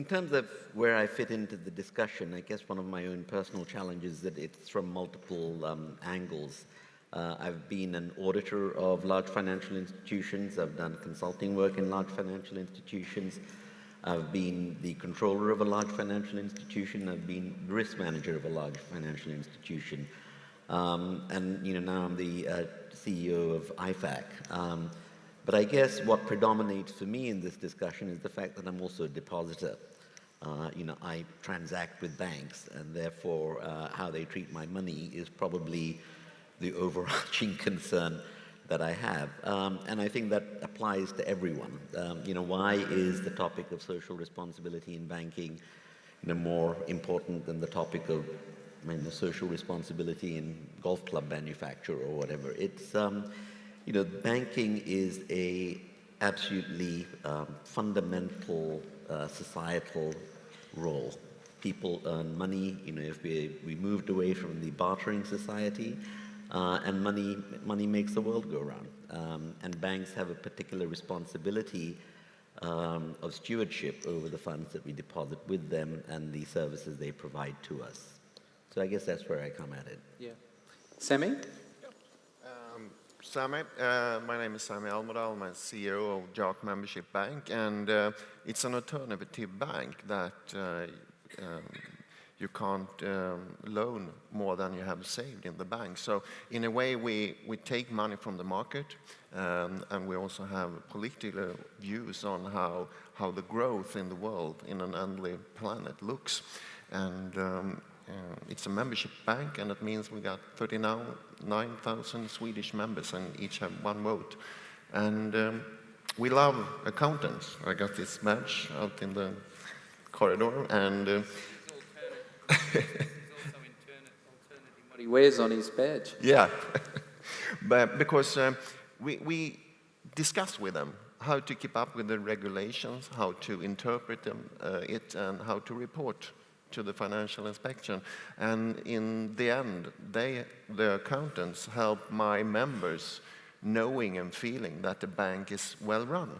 terms of where I fit into the discussion, I guess one of my own personal challenges is that it's from multiple angles. I've been an auditor of large financial institutions. I've done consulting work in large financial institutions. I've been the controller of a large financial institution. I've been the risk manager of a large financial institution. And now I'm the CEO of IFAC. But I guess what predominates for me in this discussion is the fact that I'm also a depositor. I transact with banks, and therefore how they treat my money is probably the overarching concern that I have. And I think that applies to everyone. Why is the topic of social responsibility in banking more important than the topic of social responsibility in golf club manufacture or whatever? It's, banking is a absolutely fundamental societal role. People earn money, if we moved away from the bartering society, and money makes the world go round. And banks have a particular responsibility of stewardship over the funds that we deposit with them and the services they provide to us. So I guess that's where I come at it. Yeah. Sami? Sami, my name is Sami Almedal. I'm CEO of JAK Membership Bank, and it's an alternative bank that you can't loan more than you have saved in the bank. So in a way, we take money from the market, and we also have political views on how the growth in the world in an endless planet looks. And it's a membership bank, and it means we got 39,000 Swedish members, and each have one vote. And we love accountants. I got this badge out in the corridor, and There's also alternative what he wears on his badge. yeah, but because we discuss with them how to keep up with the regulations, how to interpret them, and how to report to the financial inspection. And in the end, the accountants help my members knowing and feeling that the bank is well run,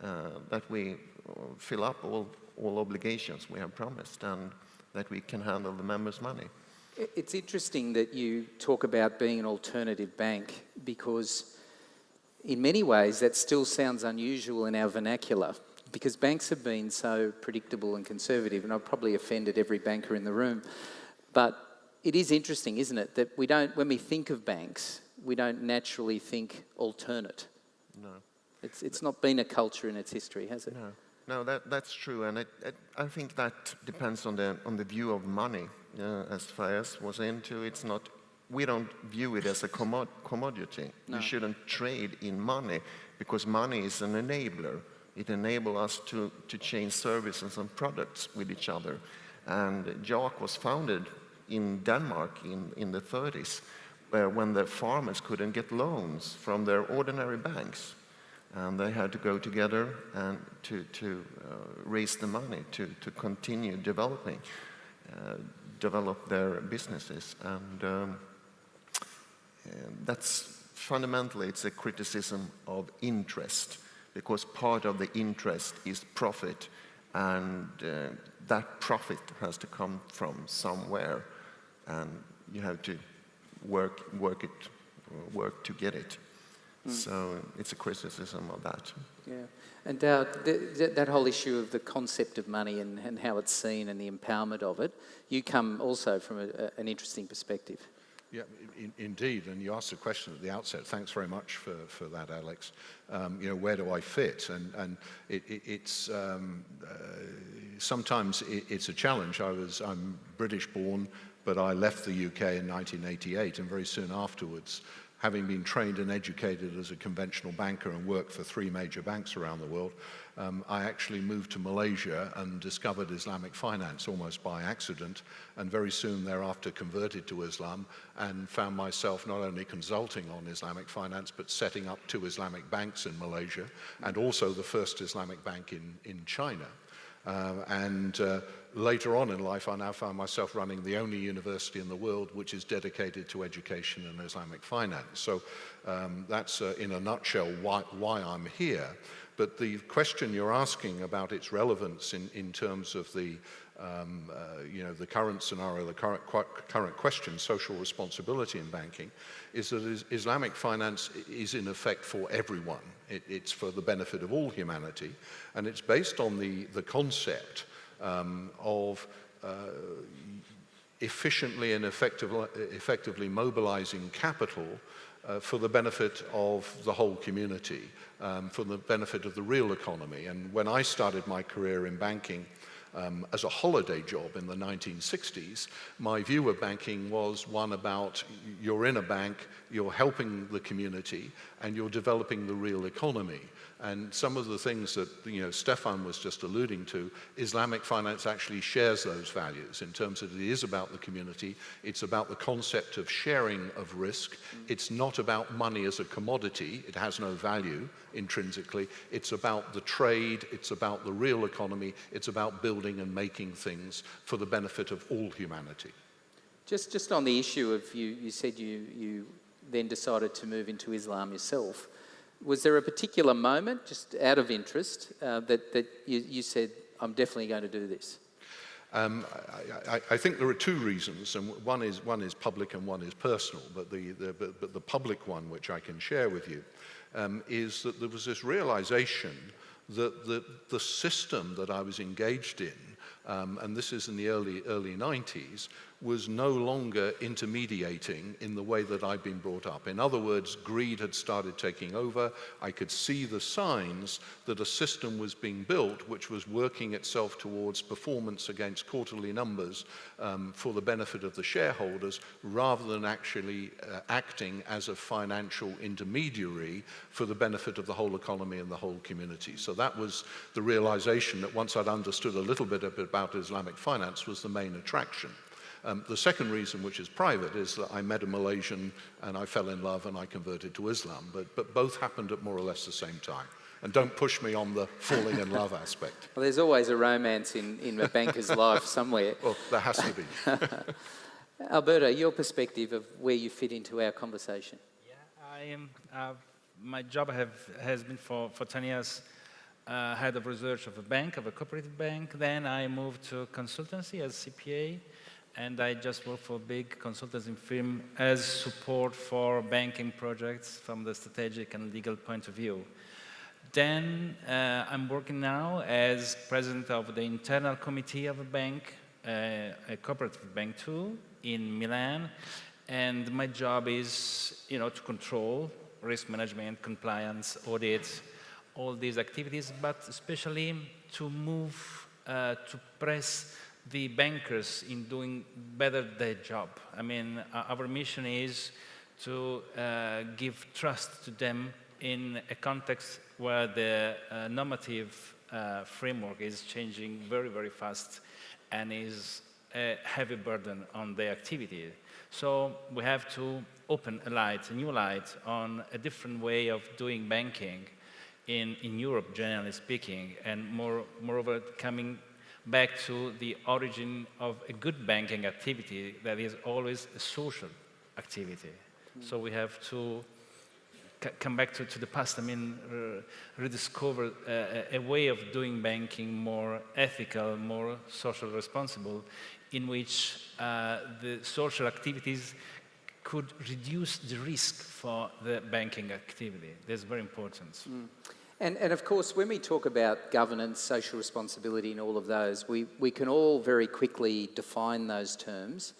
that we fill up all obligations we have promised, and that we can handle the members' money. It's interesting that you talk about being an alternative bank, because in many ways that still sounds unusual in our vernacular, because banks have been so predictable and conservative, and I've probably offended every banker in the room. But it is interesting, isn't it, that when we think of banks, we don't naturally think alternate. No. It's not been a culture in its history, has it? No, that's true, and I think that depends on the view of money. As Fayez was into, it's not. We don't view it as a commodity. No. You shouldn't trade in money, because money is an enabler. It enables us to change services and products with each other. And JAK was founded in Denmark in the 30s, when the farmers couldn't get loans from their ordinary banks. And they had to go together and to raise the money to continue develop their businesses. And that's fundamentally, it's a criticism of interest, because part of the interest is profit, and that profit has to come from somewhere, and you have to work to get it. So it's a criticism of that. Yeah, and that whole issue of the concept of money and how it's seen and the empowerment of it, you come also from an interesting perspective. Yeah, indeed, and you asked a question at the outset. Thanks very much for that, Alex. Where do I fit? And it's sometimes it's a challenge. I'm British born, but I left the UK in 1988, and very soon afterwards, having been trained and educated as a conventional banker and worked for 3 major banks around the world, I actually moved to Malaysia and discovered Islamic finance almost by accident, and very soon thereafter converted to Islam and found myself not only consulting on Islamic finance, but setting up 2 Islamic banks in Malaysia, and also the first Islamic bank in China. Later on in life, I now found myself running the only university in the world which is dedicated to education and Islamic finance. So that's, in a nutshell, why I'm here. But the question you're asking about its relevance in terms of the the current scenario, the current question, social responsibility in banking, is that Islamic finance is in effect for everyone. It's for the benefit of all humanity, and it's based on the concept of efficiently and effectively mobilizing capital for the benefit of the whole community, for the benefit of the real economy. And when I started my career in banking, as a holiday job in the 1960s, my view of banking was one about you're in a bank, you're helping the community, and you're developing the real economy. And some of the things that Stefan was just alluding to, Islamic finance actually shares those values in terms of it is about the community, it's about the concept of sharing of risk, it's not about money as a commodity, it has no value intrinsically, it's about the trade, it's about the real economy, it's about building and making things for the benefit of all humanity. Just on the issue of you said you then decided to move into Islam yourself. Was there a particular moment, just out of interest, that you said, I'm definitely going to do this? I think there are two reasons, and one is public and one is personal. But the public one, which I can share with you, is that there was this realization that the system that I was engaged in, and this is in the early 90s, was no longer intermediating in the way that I'd been brought up. In other words, greed had started taking over. I could see the signs that a system was being built which was working itself towards performance against quarterly numbers for the benefit of the shareholders, rather than actually acting as a financial intermediary for the benefit of the whole economy and the whole community. So that was the realization that once I'd understood a little bit about Islamic finance was the main attraction. The second reason, which is private, is that I met a Malaysian and I fell in love and I converted to Islam. But both happened at more or less the same time. And don't push me on the falling in love aspect. Well, there's always a romance in a banker's life somewhere. Well, there has to be. Alberto, your perspective of where you fit into our conversation. Yeah, I am. My job has been for 10 years head of research of a bank, of a cooperative bank. Then I moved to consultancy as CPA. And I just work for a big consultancy firm as support for banking projects from the strategic and legal point of view. Then I'm working now as president of the internal committee of a bank, a cooperative bank too, in Milan. And my job is, to control risk management, compliance, audit, all these activities, but especially to move, to press the bankers in doing better their job. I mean, our mission is to give trust to them in a context where the normative framework is changing very, very fast and is a heavy burden on their activity. So we have to open a new light on a different way of doing banking in Europe, generally speaking, and moreover coming back to the origin of a good banking activity that is always a social activity. So we have to come back to the past, rediscover a way of doing banking more ethical, more social responsible, in which the social activities could reduce the risk for the banking activity. That's very important. And of course, when we talk about governance, social responsibility and all of those, we can all very quickly define those terms.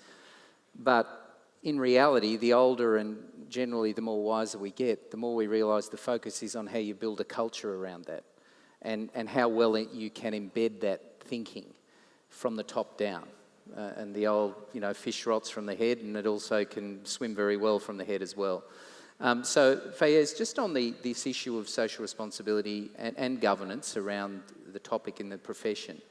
But in reality, the older and generally the more wiser we get, the more we realise the focus is on how you build a culture around that and how well you can embed that thinking from the top down. And the old, fish rots from the head, and it also can swim very well from the head as well. So, Fayez, just on this issue of social responsibility and governance around the topic in the profession,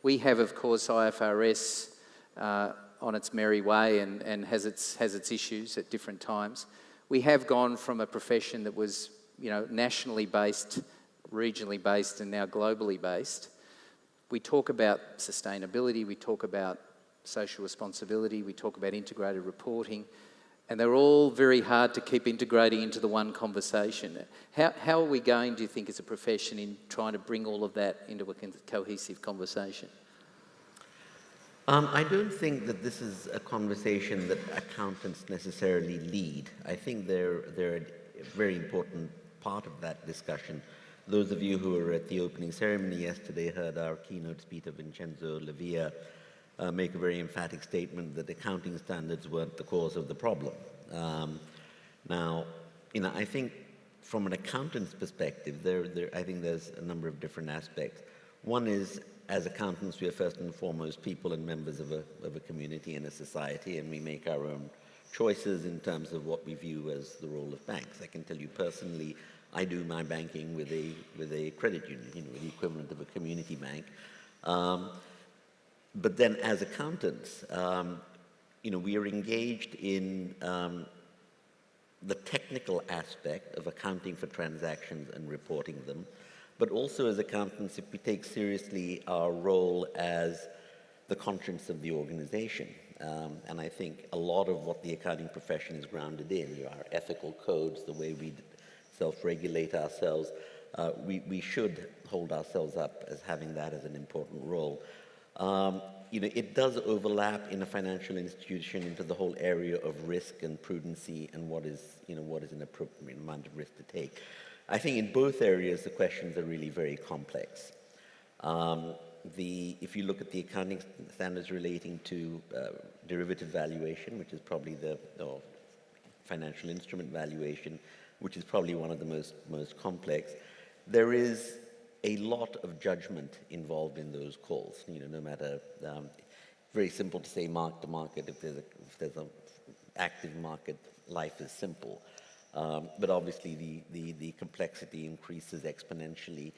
we have, of course, IFRS on its merry way and has its issues at different times. We have gone from a profession that was, nationally based, regionally based, and now globally based. We talk about sustainability, we talk about social responsibility, we talk about integrated reporting. and they're all very hard to keep integrating into the one conversation. How are we going, do you think, as a profession in trying to bring all of that into a cohesive conversation? I don't think that this is a conversation that accountants necessarily lead. I think they're a very important part of that discussion. Those of you who were at the opening ceremony yesterday heard our keynote speaker, Vincenzo Lavia, make a very emphatic statement that accounting standards weren't the cause of the problem. Now, I think from an accountant's perspective, I think there's a number of different aspects. One is, as accountants, we are first and foremost people and members of a community and a society, and we make our own choices in terms of what we view as the role of banks. I can tell you personally, I do my banking with a credit union, the equivalent of a community bank. But then as accountants, we are engaged in the technical aspect of accounting for transactions and reporting them, but also as accountants, if we take seriously our role as the conscience of the organization. And I think a lot of what the accounting profession is grounded in, our ethical codes, the way we self-regulate ourselves, we should hold ourselves up as having that as an important role. It does overlap in a financial institution into the whole area of risk and prudency and what is an appropriate amount of risk to take. I think in both areas, the questions are really very complex. If you look at the accounting standards relating to derivative valuation, which is probably or financial instrument valuation, which is probably one of the most complex, there is a lot of judgment involved in those calls. No matter, very simple to say mark to market. If there's an active market, life is simple. But obviously the complexity increases exponentially.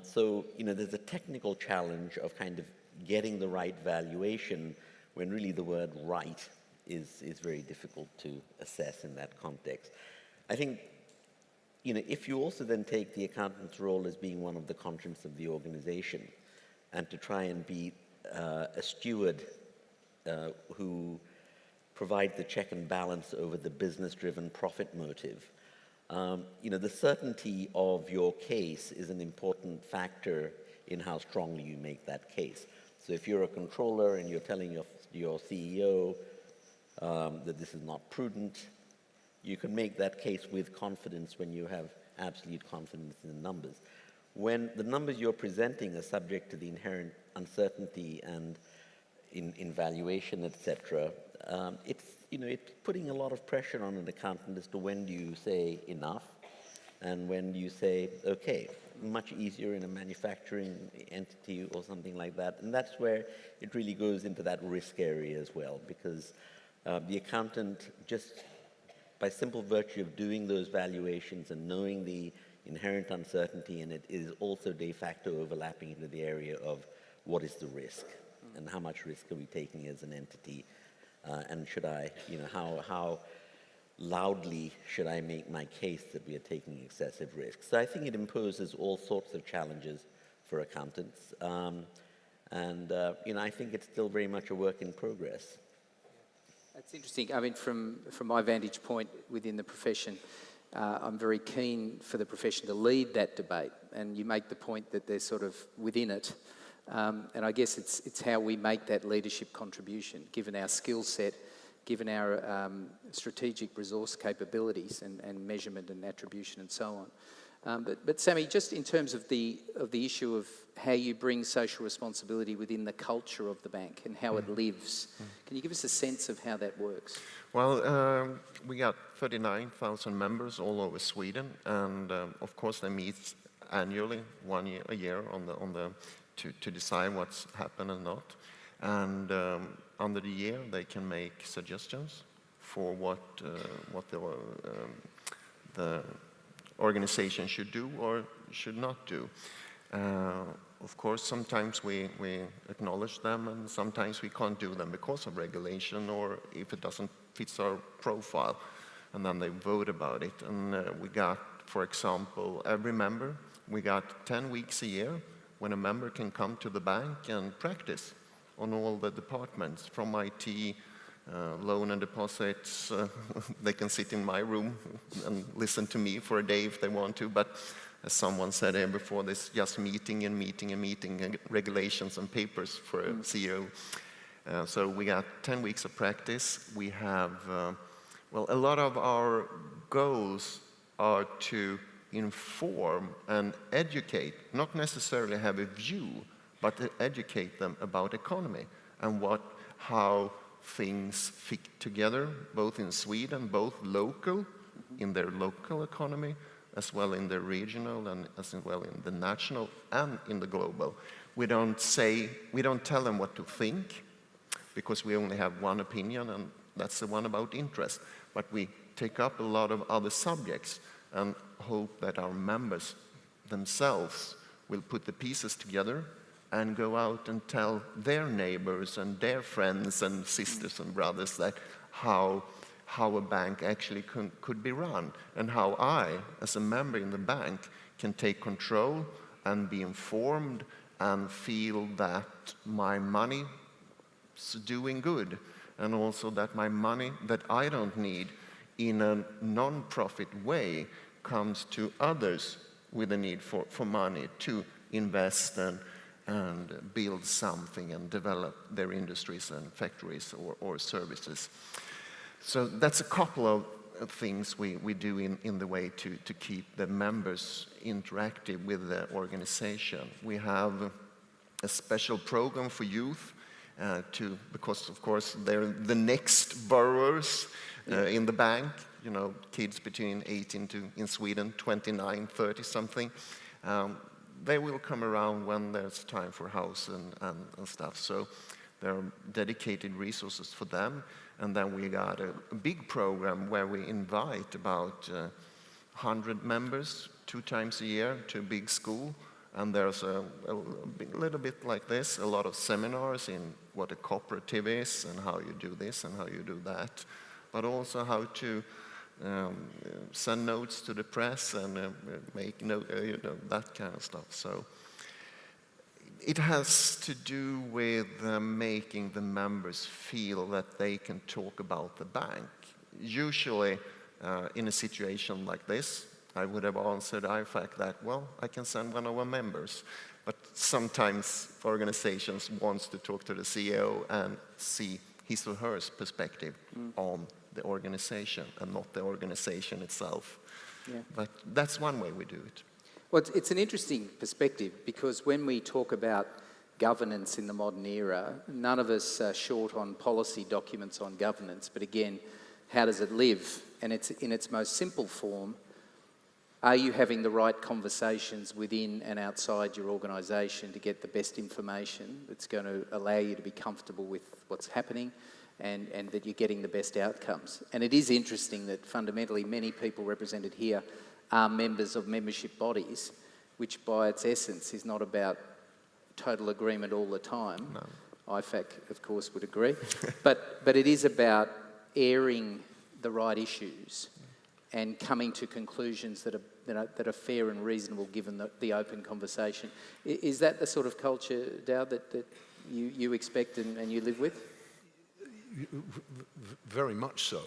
So there's a technical challenge of kind of getting the right valuation when really the word right is very difficult to assess in that context. I think, if you also then take the accountant's role as being one of the conscience of the organization and to try and be a steward who provides the check and balance over the business-driven profit motive, the certainty of your case is an important factor in how strongly you make that case. So if you're a controller and you're telling your CEO that this is not prudent, you can make that case with confidence when you have absolute confidence in the numbers. When the numbers you're presenting are subject to the inherent uncertainty and in valuation, etc., it's putting a lot of pressure on an accountant as to when do you say enough and when do you say okay. Much easier in a manufacturing entity or something like that, and that's where it really goes into that risk area as well, because the accountant, just by simple virtue of doing those valuations and knowing the inherent uncertainty in it, is also de facto overlapping into the area of what is the risk and how much risk are we taking as an entity, and should I, how loudly should I make my case that we are taking excessive risk. So I think it imposes all sorts of challenges for accountants, and I think it's still very much a work in progress. That's interesting. I mean, from my vantage point within the profession, I'm very keen for the profession to lead that debate, and you make the point that they're sort of within it, and I guess it's how we make that leadership contribution, given our skill set, given our strategic resource capabilities and measurement and attribution and so on. But Sammy, just in terms of the issue of how you bring social responsibility within the culture of the bank and how it lives, can you give us a sense of how that works? Well, we got 39,000 members all over Sweden, and of course they meet annually, a year to decide what's happened and not. And under the year, they can make suggestions for what the organization should do or should not do. Of course, sometimes we acknowledge them, and sometimes we can't do them because of regulation or if it doesn't fit our profile, and then they vote about it. And we got, for example, every member, we got 10 weeks a year when a member can come to the bank and practice on all the departments, from IT, loan and deposits. They can sit in my room and listen to me for a day if they want to, but as someone said here before, there's just meeting and meeting and meeting and regulations and papers for a CEO. So we got 10 weeks of practice. We have, well, a lot of our goals are to inform and educate, not necessarily have a view, but to educate them about economy and how things fit together, both in Sweden, both local, in their local economy, as well in the regional and as well in the national and in the global. We don't tell them what to think, because we only have one opinion, and that's the one about interest. But we take up a lot of other subjects and hope that our members themselves will put the pieces together and go out and tell their neighbors and their friends and sisters and brothers that how a bank actually could be run, and how I, as a member in the bank, can take control and be informed and feel that my money is doing good, and also that my money that I don't need in a non-profit way comes to others with a need for money to invest and build something and develop their industries and factories or services. So that's a couple of things we do in the way to keep the members interactive with the organization. We have a special program for youth because of course they're the next borrowers in the bank. You know, kids between 18 to, in Sweden, 29, 30 something. They will come around when there's time for house and stuff. So there are dedicated resources for them. And then we got a big program where we invite about 100 members 2 times a year to a big school. And there's a little bit like this, a lot of seminars in what a cooperative is and how you do this and how you do that. But also how to send notes to the press and make that kind of stuff. So it has to do with making the members feel that they can talk about the bank. Usually, in a situation like this, I would have answered IFAC that, well, I can send one of our members. But sometimes organizations want to talk to the CEO and see his or her perspective on the organization and not the organization itself. Yeah. But that's one way we do it. Well, it's an interesting perspective, because when we talk about governance in the modern era, none of us are short on policy documents on governance, but again, how does it live? And it's in its most simple form. Are you having the right conversations within and outside your organisation to get the best information that's going to allow you to be comfortable with what's happening and that you're getting the best outcomes? And it is interesting that fundamentally many people represented here are members of membership bodies, which by its essence is not about total agreement all the time. No. IFAC, of course, would agree. but it is about airing the right issues and coming to conclusions that are fair and reasonable given the open conversation. Is that the sort of culture, Dow, that you expect and you live with? Very much so.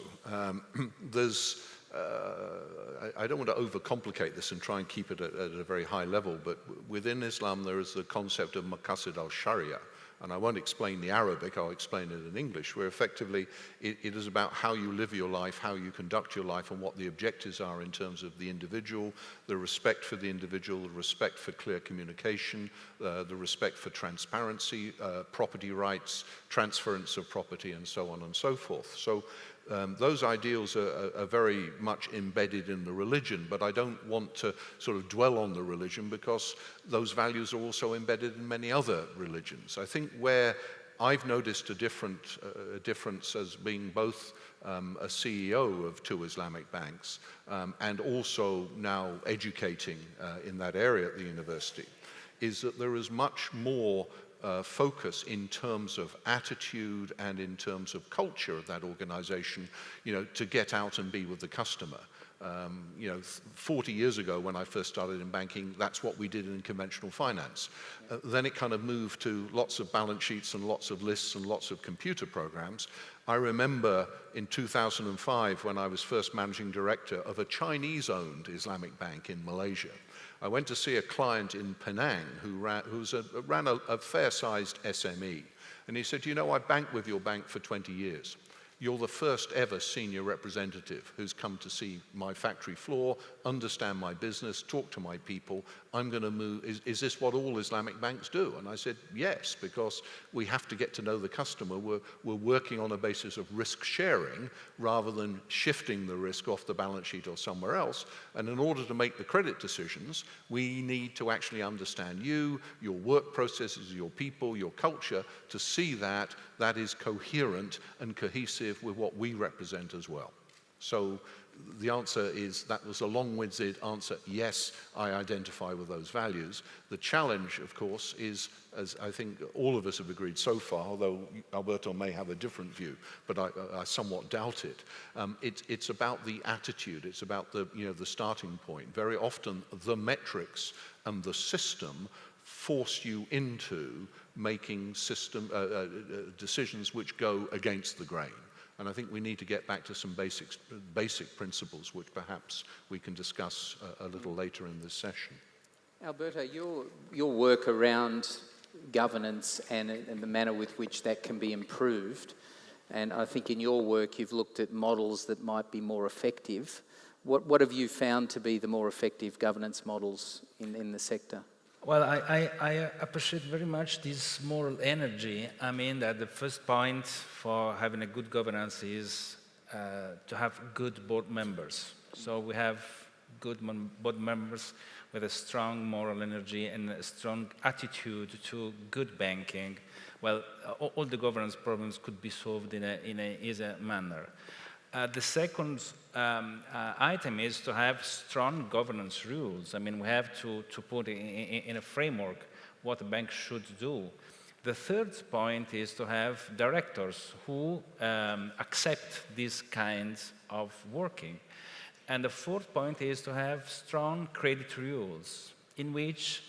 I don't want to overcomplicate this and try and keep it at a very high level, but within Islam there is the concept of maqasid al-sharia, and I won't explain the Arabic, I'll explain it in English, where effectively it is about how you live your life, how you conduct your life, and what the objectives are in terms of the individual, the respect for the individual, the respect for clear communication, the respect for transparency, property rights, transference of property, and so on and so forth. So those ideals are very much embedded in the religion, but I don't want to sort of dwell on the religion because those values are also embedded in many other religions. I think where I've noticed a difference as being both a CEO of 2 Islamic banks and also now educating in that area at the university, is that there is much more focus in terms of attitude and in terms of culture of that organization, to get out and be with the customer. You know, 40 years ago when I first started in banking, that's what we did in conventional finance. Then it kind of moved to lots of balance sheets and lots of lists and lots of computer programs. I remember in 2005 when I was first managing director of a Chinese-owned Islamic bank in Malaysia. I went to see a client in Penang who ran a fair-sized SME. And he said, you know, I banked with your bank for 20 years. You're the first ever senior representative who's come to see my factory floor, understand my business, talk to my people. I'm going to move. Is this what all Islamic banks do? And I said, yes, because we have to get to know the customer. We're working on a basis of risk sharing rather than shifting the risk off the balance sheet or somewhere else. And in order to make the credit decisions, we need to actually understand you, your work processes, your people, your culture, to see that that is coherent and cohesive with what we represent as well. So the answer is, that was a long-winded answer, yes, I identify with those values. The challenge, of course, is, as I think all of us have agreed so far, although Alberto may have a different view, but I somewhat doubt it, it's about the attitude, it's about the, you know, the starting point. Very often the metrics and the system force you into making decisions which go against the grain. And I think we need to get back to some basic principles, which perhaps we can discuss a little later in this session. Alberto, your work around governance and the manner with which that can be improved, and I think in your work you've looked at models that might be more effective. What have you found to be the more effective governance models in the sector? Well, I appreciate very much this moral energy. I mean that the first point for having a good governance is to have good board members. So we have good board members with a strong moral energy and a strong attitude to good banking. Well, all the governance problems could be solved in a easier manner. The second item is to have strong governance rules. I mean, we have to put in a framework what a bank should do. The third point is to have directors who accept these kinds of working. And the fourth point is to have strong credit rules in which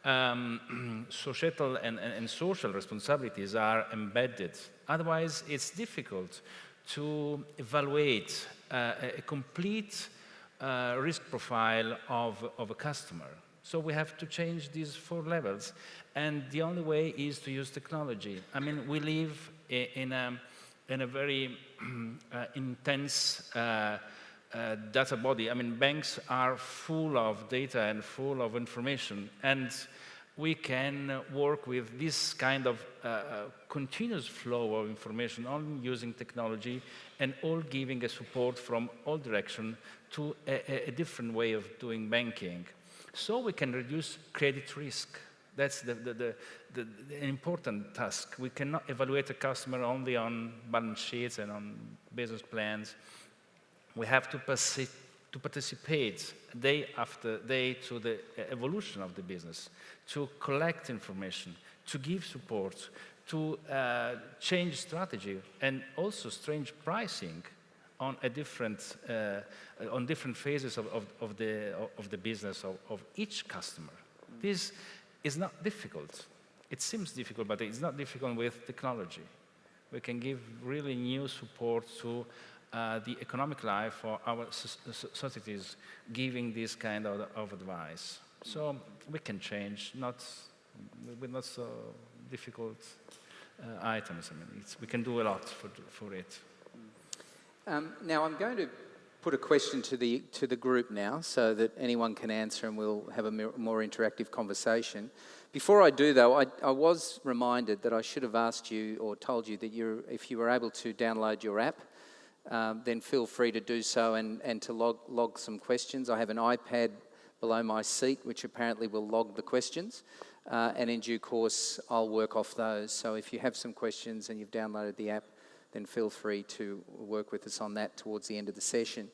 societal and social responsibilities are embedded. Otherwise, it's difficult to evaluate a complete risk profile of a customer. So we have to change these 4 levels. And the only way is to use technology. I mean, we live in a very intense data body. I mean, banks are full of data and full of information. And we can work with this kind of continuous flow of information, all using technology and all giving a support from all directions to a different way of doing banking. So we can reduce credit risk. That's the important task. We cannot evaluate a customer only on balance sheets and on business plans. We have to participate day after day to the evolution of the business, to collect information, to give support, to change strategy, and also change pricing on different phases of the business of each customer. This is not difficult. It seems difficult, but it's not difficult with technology. We can give really new support to the economic life of our societies, giving this kind of advice. So we can change, with not so difficult items. I mean, we can do a lot for it. Now I'm going to put a question to the group now, so that anyone can answer, and we'll have a more interactive conversation. Before I do, though, I was reminded that I should have asked you or told you that if you were able to download your app, then feel free to do so and to log some questions. I have an iPad below my seat, which apparently will log the questions, and in due course I'll work off those. So if you have some questions and you've downloaded the app, then feel free to work with us on that towards the end of the session.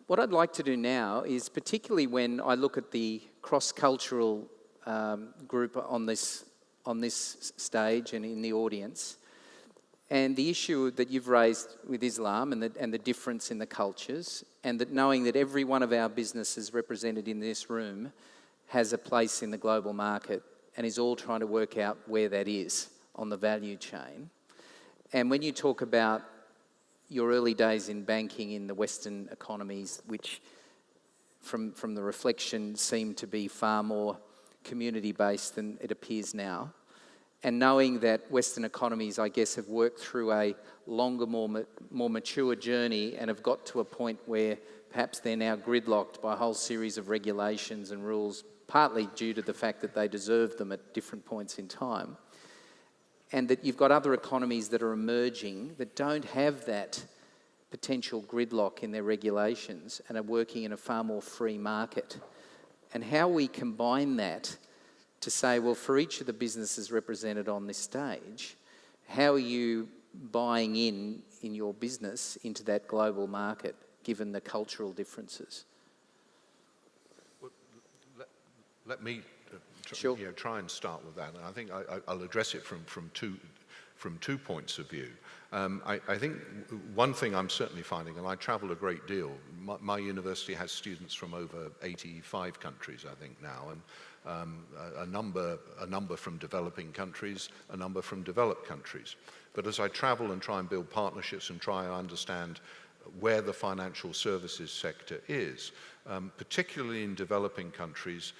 What I'd like to do now is, particularly when I look at the cross-cultural group on this stage and in the audience, And the issue that you've raised with Islam and the difference in the cultures, and that knowing that every one of our businesses represented in this room has a place in the global market and is all trying to work out where that is on the value chain. And when you talk about your early days in banking in the Western economies, which from the reflection seem to be far more community-based than it appears now, and knowing that Western economies, I guess, have worked through a longer, more mature journey and have got to a point where perhaps they're now gridlocked by a whole series of regulations and rules, partly due to the fact that they deserve them at different points in time, and that you've got other economies that are emerging that don't have that potential gridlock in their regulations and are working in a far more free market. And how we combine that to say, well, for each of the businesses represented on this stage, how are you buying in your business into that global market, given the cultural differences? Well, let me Sure. try and start with that. And I think I'll address it from two points of view. I think one thing I'm certainly finding, and I travel a great deal, my university has students from over 85 countries, I think, now, and a number from developing countries, a number from developed countries. But as I travel and try and build partnerships and try and understand where the financial services sector is, particularly in developing countries,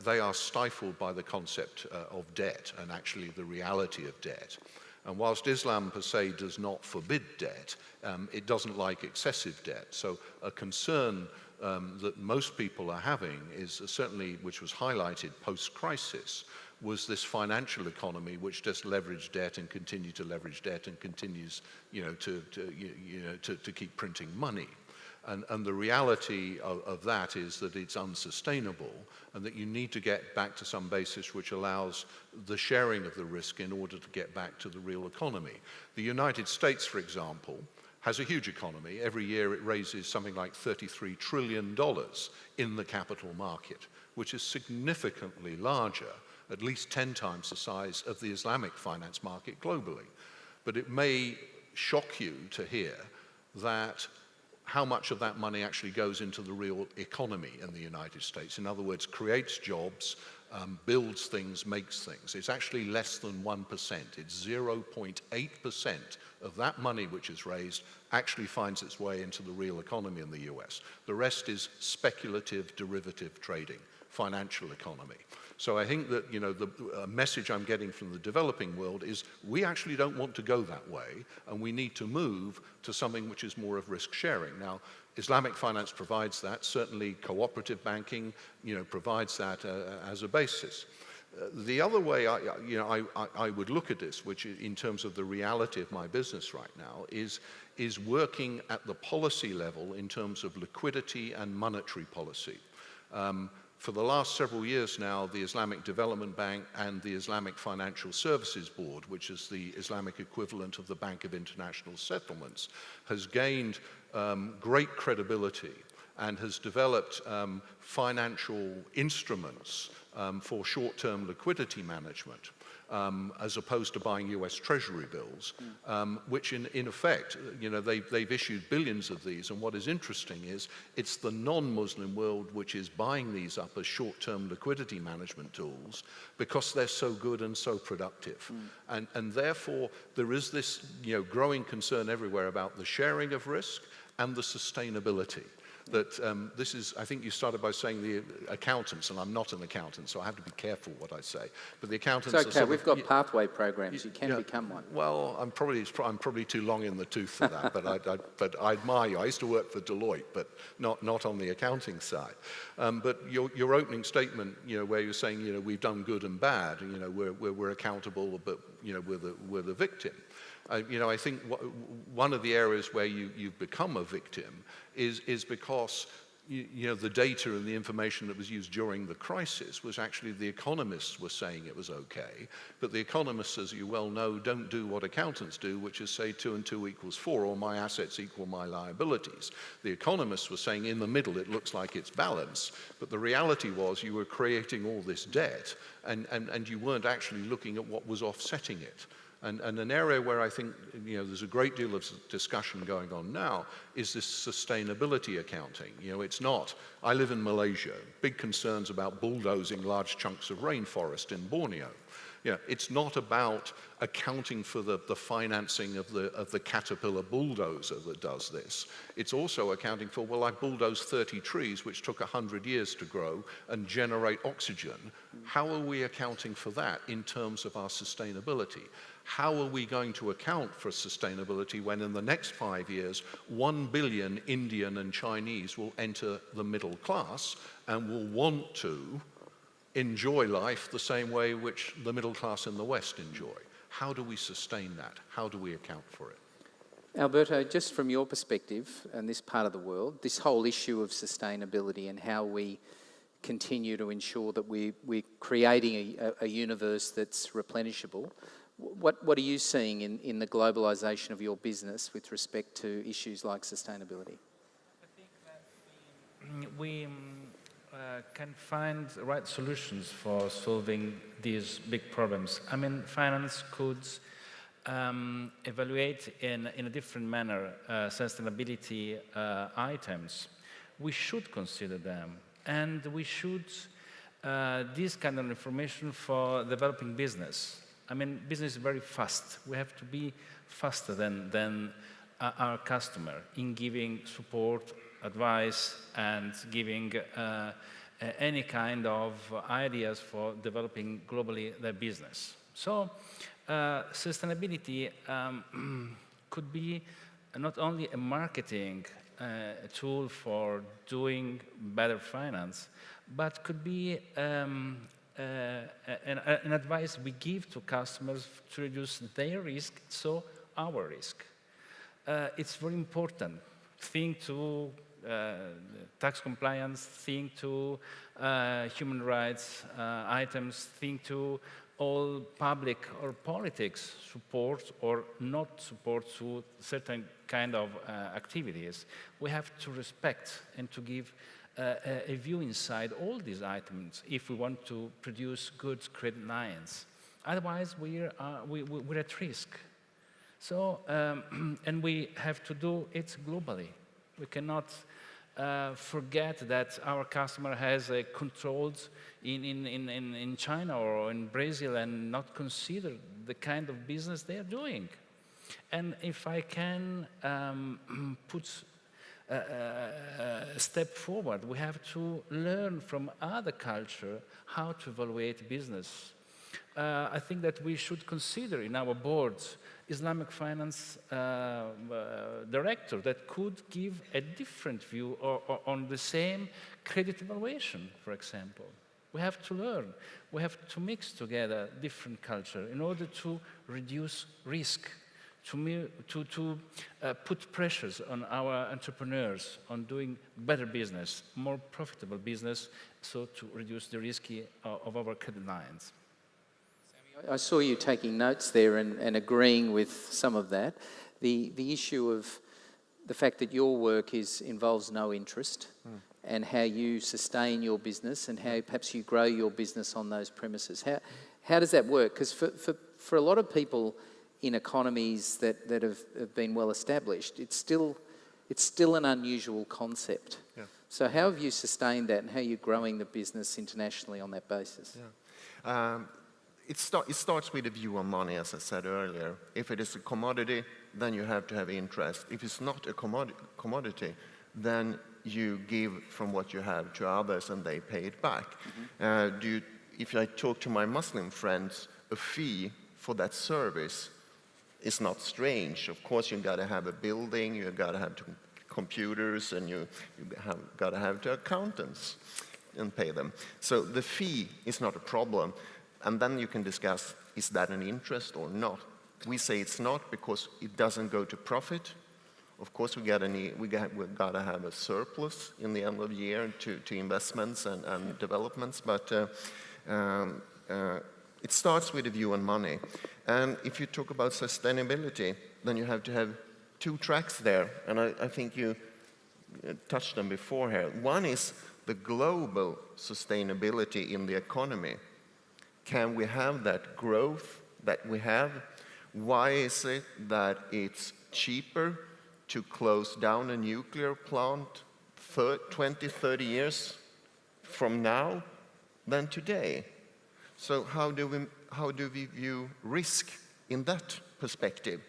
they are stifled by the concept of debt and actually the reality of debt. And whilst Islam per se does not forbid debt, it doesn't like excessive debt. So a concern that most people are having is certainly, which was highlighted post-crisis, was this financial economy which just leveraged debt and continued to leverage debt and continues, to keep printing money. And the reality of that is that it's unsustainable and that you need to get back to some basis which allows the sharing of the risk in order to get back to the real economy. The United States, for example, has a huge economy. Every year it raises something like $33 trillion in the capital market, which is significantly larger, at least 10 times the size of the Islamic finance market globally. But it may shock you to hear that how much of that money actually goes into the real economy in the United States. In other words, creates jobs, builds things, makes things. It's actually less than 1%. It's 0.8% of that money which is raised actually finds its way into the real economy in the US. The rest is speculative derivative trading, financial economy. So I think that, the message I'm getting from the developing world is we actually don't want to go that way, and we need to move to something which is more of risk sharing. Now, Islamic finance provides that. Certainly cooperative banking, provides that as a basis. The other way I would look at this, which in terms of the reality of my business right now, is working at the policy level in terms of liquidity and monetary policy. For the last several years now, the Islamic Development Bank and the Islamic Financial Services Board, which is the Islamic equivalent of the Bank of International Settlements, has gained great credibility and has developed financial instruments for short-term liquidity management, as opposed to buying US Treasury bills, which in effect, they've issued billions of these. And what is interesting is it's the non-Muslim world which is buying these up as short-term liquidity management tools because they're so good and so productive. And therefore, there is this growing concern everywhere about the sharing of risk and the sustainability. That this is, I think you started by saying the accountants, and I'm not an accountant, so I have to be careful what I say. But the accountants. It's okay. We've got pathway programs. You can become one. Well, I'm probably too long in the tooth for that. but I admire you. I used to work for Deloitte, but not on the accounting side. But your opening statement, where you're saying, we've done good and bad. We're accountable, but we're the victim. I think one of the areas where you've become a victim is because the data and the information that was used during the crisis was actually the economists were saying it was okay, but the economists, as you well know, don't do what accountants do, which is say 2 and 2 equals 4, or my assets equal my liabilities. The economists were saying in the middle it looks like it's balanced, but the reality was you were creating all this debt and you weren't actually looking at what was offsetting it. And an area where I think there's a great deal of discussion going on now is this sustainability accounting. It's not, I live in Malaysia, big concerns about bulldozing large chunks of rainforest in Borneo. It's not about accounting for the financing of the Caterpillar bulldozer that does this. It's also accounting for, well, I bulldozed 30 trees which took 100 years to grow and generate oxygen. How are we accounting for that in terms of our sustainability? How are we going to account for sustainability when in the next 5 years, 1 billion Indian and Chinese will enter the middle class and will want to enjoy life the same way which the middle class in the West enjoy? How do we sustain that? How do we account for it? Alberto, just from your perspective and this part of the world, this whole issue of sustainability and how we continue to ensure that we're creating a universe that's replenishable, what are you seeing in the globalisation of your business with respect to issues like sustainability? I think that we can find the right solutions for solving these big problems. I mean, finance could evaluate in a different manner sustainability items. We should consider them, and we should this kind of information for developing business. I mean, business is very fast. We have to be faster than our customer in giving support, advice, and giving any kind of ideas for developing globally their business. So sustainability could be not only a marketing tool for doing better finance, but could be an advice we give to customers to reduce their risk, so our risk. It's very important. Think to tax compliance, think to human rights items, think to all public or politics support or not support to certain kind of activities. We have to respect and to give a view inside all these items if we want to produce good credit lines. Otherwise, we're at risk. So, and we have to do it globally. We cannot forget that our customer has controlled in China or in Brazil and not consider the kind of business they are doing. And if I can put a step forward, we have to learn from other culture how to evaluate business. I think that we should consider in our boards Islamic finance director that could give a different view on the same credit evaluation, for example. We have to learn. We have to mix together different culture in order to reduce risk, to put pressures on our entrepreneurs on doing better business, more profitable business, so to reduce the risk of our credit lines. I saw you taking notes there and agreeing with some of that. The issue of the fact that your work involves no interest and how you sustain your business and how perhaps you grow your business on those premises. How does that work? Because for a lot of people in economies that have been well established, it's still an unusual concept. Yeah. So how have you sustained that and how are you growing the business internationally on that basis? Yeah. It starts with a view on money, as I said earlier. If it is a commodity, then you have to have interest. If it's not a commodity, then you give from what you have to others and they pay it back. If I talk to my Muslim friends, a fee for that service is not strange. Of course, you've got to have a building, you've got to have computers, and you have got to have the accountants and pay them. So the fee is not a problem. And then you can discuss, is that an interest or not? We say it's not because it doesn't go to profit. Of course, we got to have a surplus in the end of the year to investments and developments, but it starts with a view on money. And if you talk about sustainability, then you have to have two tracks there, and I think you touched them before here. One is the global sustainability in the economy. Can we have that growth that we have Why is it that it's cheaper to close down a nuclear plant 20, 30 years from now than today? So how do we view risk in that perspective?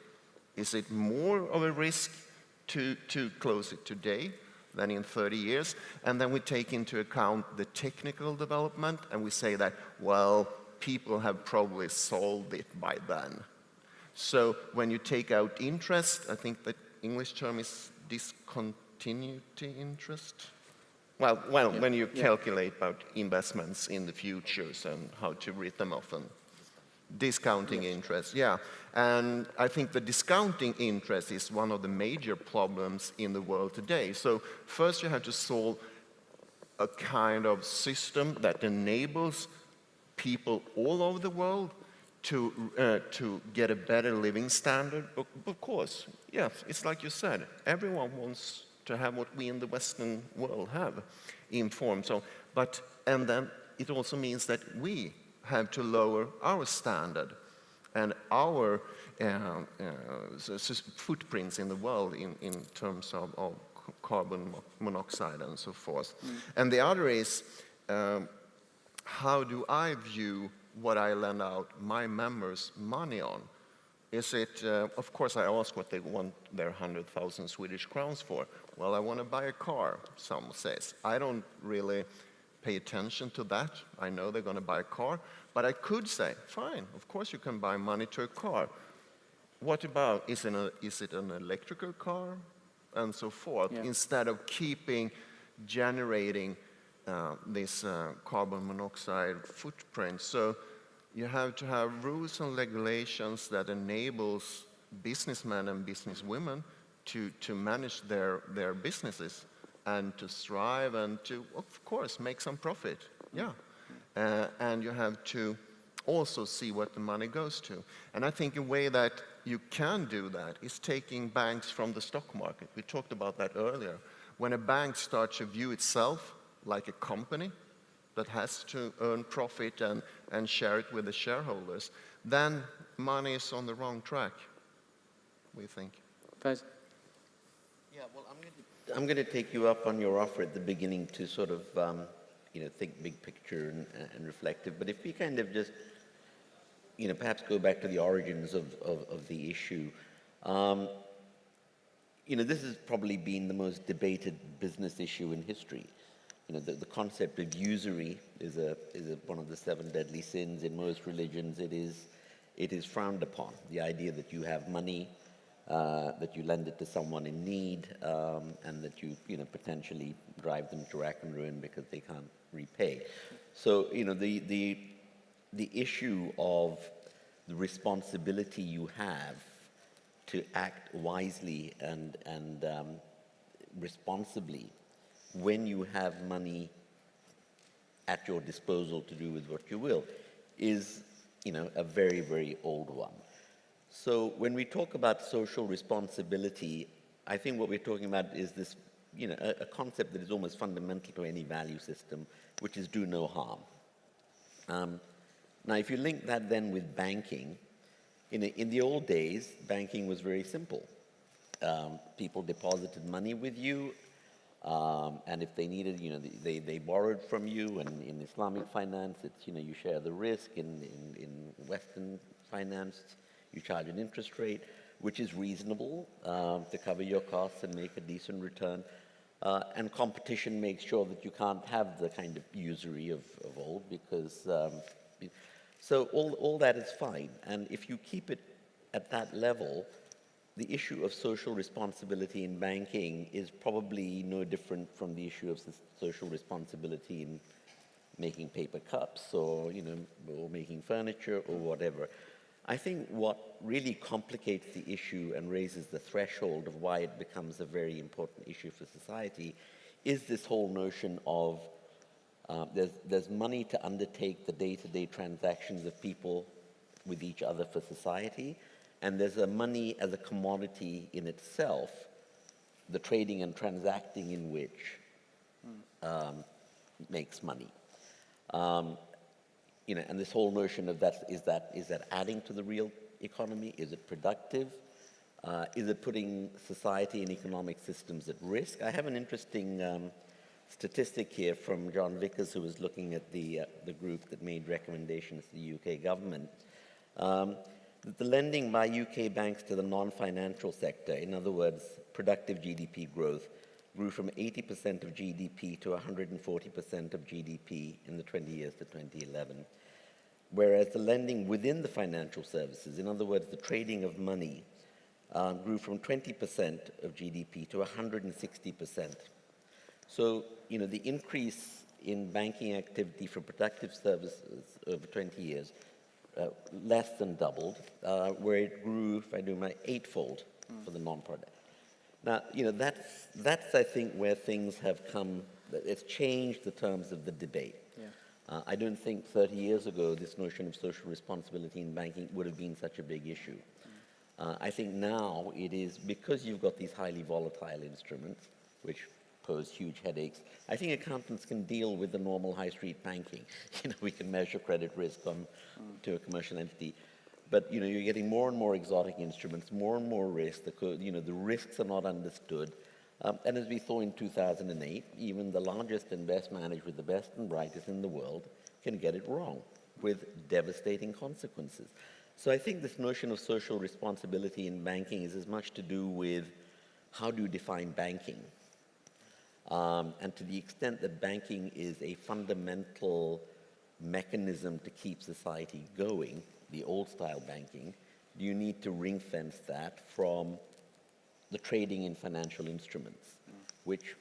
Is it more of a risk to close it today than in 30 years? And then we take into account the technical development and we say that, well, people have probably solved it by then. So when you take out interest, I think the English term is discontinuity interest. Well, when you calculate about investments in the futures and how to write them off and discounting interest, yeah. And I think the discounting interest is one of the major problems in the world today. So first you have to solve a kind of system that enables people all over the world to get a better living standard. Of course, yes, it's like you said, everyone wants to have what we in the Western world have informed. So, and then it also means that we have to lower our standard and our footprints in the world in terms of carbon monoxide and so forth. And the other is, how do I view what I lend out my members' money on? Is it, of course, I ask what they want their 100,000 Swedish crowns for. Well, I want to buy a car, some says. I don't really pay attention to that. I know they're going to buy a car. But I could say, fine, of course you can buy money to a car. What about, is it an electrical car? And so forth, instead of generating this carbon monoxide footprint. So you have to have rules and regulations that enables businessmen and businesswomen to manage their businesses and to strive and to, of course, make some profit. Yeah. And you have to also see what the money goes to. And I think a way that you can do that is taking banks from the stock market. We talked about that earlier. When a bank starts to view itself like a company that has to earn profit and share it with the shareholders, then money is on the wrong track, we think. Faiz? Yeah, well, I'm going to take you up on your offer at the beginning to sort of, think big picture and reflective. But if we kind of just, perhaps go back to the origins of the issue. This has probably been the most debated business issue in history. The concept of usury is one of the 7 deadly sins in most religions. It is frowned upon. The idea that you have money, that you lend it to someone in need, and that you potentially drive them to rack and ruin because they can't repay. So the issue of the responsibility you have to act wisely and responsibly when you have money at your disposal to do with what you will is, a very, very old one. So when we talk about social responsibility, I think what we're talking about is this, a concept that is almost fundamental to any value system, which is do no harm. Now, if you link that then with banking, in the old days, banking was very simple. People deposited money with you, and if they needed, they borrowed from you. And in Islamic finance, it's, you share the risk. In Western finance, you charge an interest rate, which is reasonable to cover your costs and make a decent return. And competition makes sure that you can't have the kind of usury of old because... So all that is fine. And if you keep it at that level, the issue of social responsibility in banking is probably no different from the issue of social responsibility in making paper cups or, or making furniture or whatever. I think what really complicates the issue and raises the threshold of why it becomes a very important issue for society is this whole notion of there's money to undertake the day-to-day transactions of people with each other for society, and there's a money as a commodity in itself, the trading and transacting in which makes money. And this whole notion of that is adding to the real economy? Is it productive? Is it putting society and economic systems at risk? I have an interesting statistic here from John Vickers, who was looking at the group that made recommendations to the UK government. That the lending by UK banks to the non-financial sector, in other words, productive GDP growth, grew from 80% of GDP to 140% of GDP in the 20 years to 2011. Whereas the lending within the financial services, in other words, the trading of money, grew from 20% of GDP to 160%. So, the increase in banking activity for productive services over 20 years, less than doubled, where it grew, if I do my eightfold for the non-product. Now, that's I think where things have come. It's changed the terms of the debate. Yeah. I don't think 30 years ago this notion of social responsibility in banking would have been such a big issue. I think now it is, because you've got these highly volatile instruments, which pose huge headaches. I think accountants can deal with the normal high street banking. We can measure credit risk to a commercial entity. But, you're getting more and more exotic instruments, more and more risk. The risks are not understood. And as we saw in 2008, even the largest and best managed with the best and brightest in the world can get it wrong with devastating consequences. So I think this notion of social responsibility in banking is as much to do with how do you define banking? And to the extent that banking is a fundamental mechanism to keep society going, the old-style banking, do you need to ring-fence that from the trading in financial instruments, which,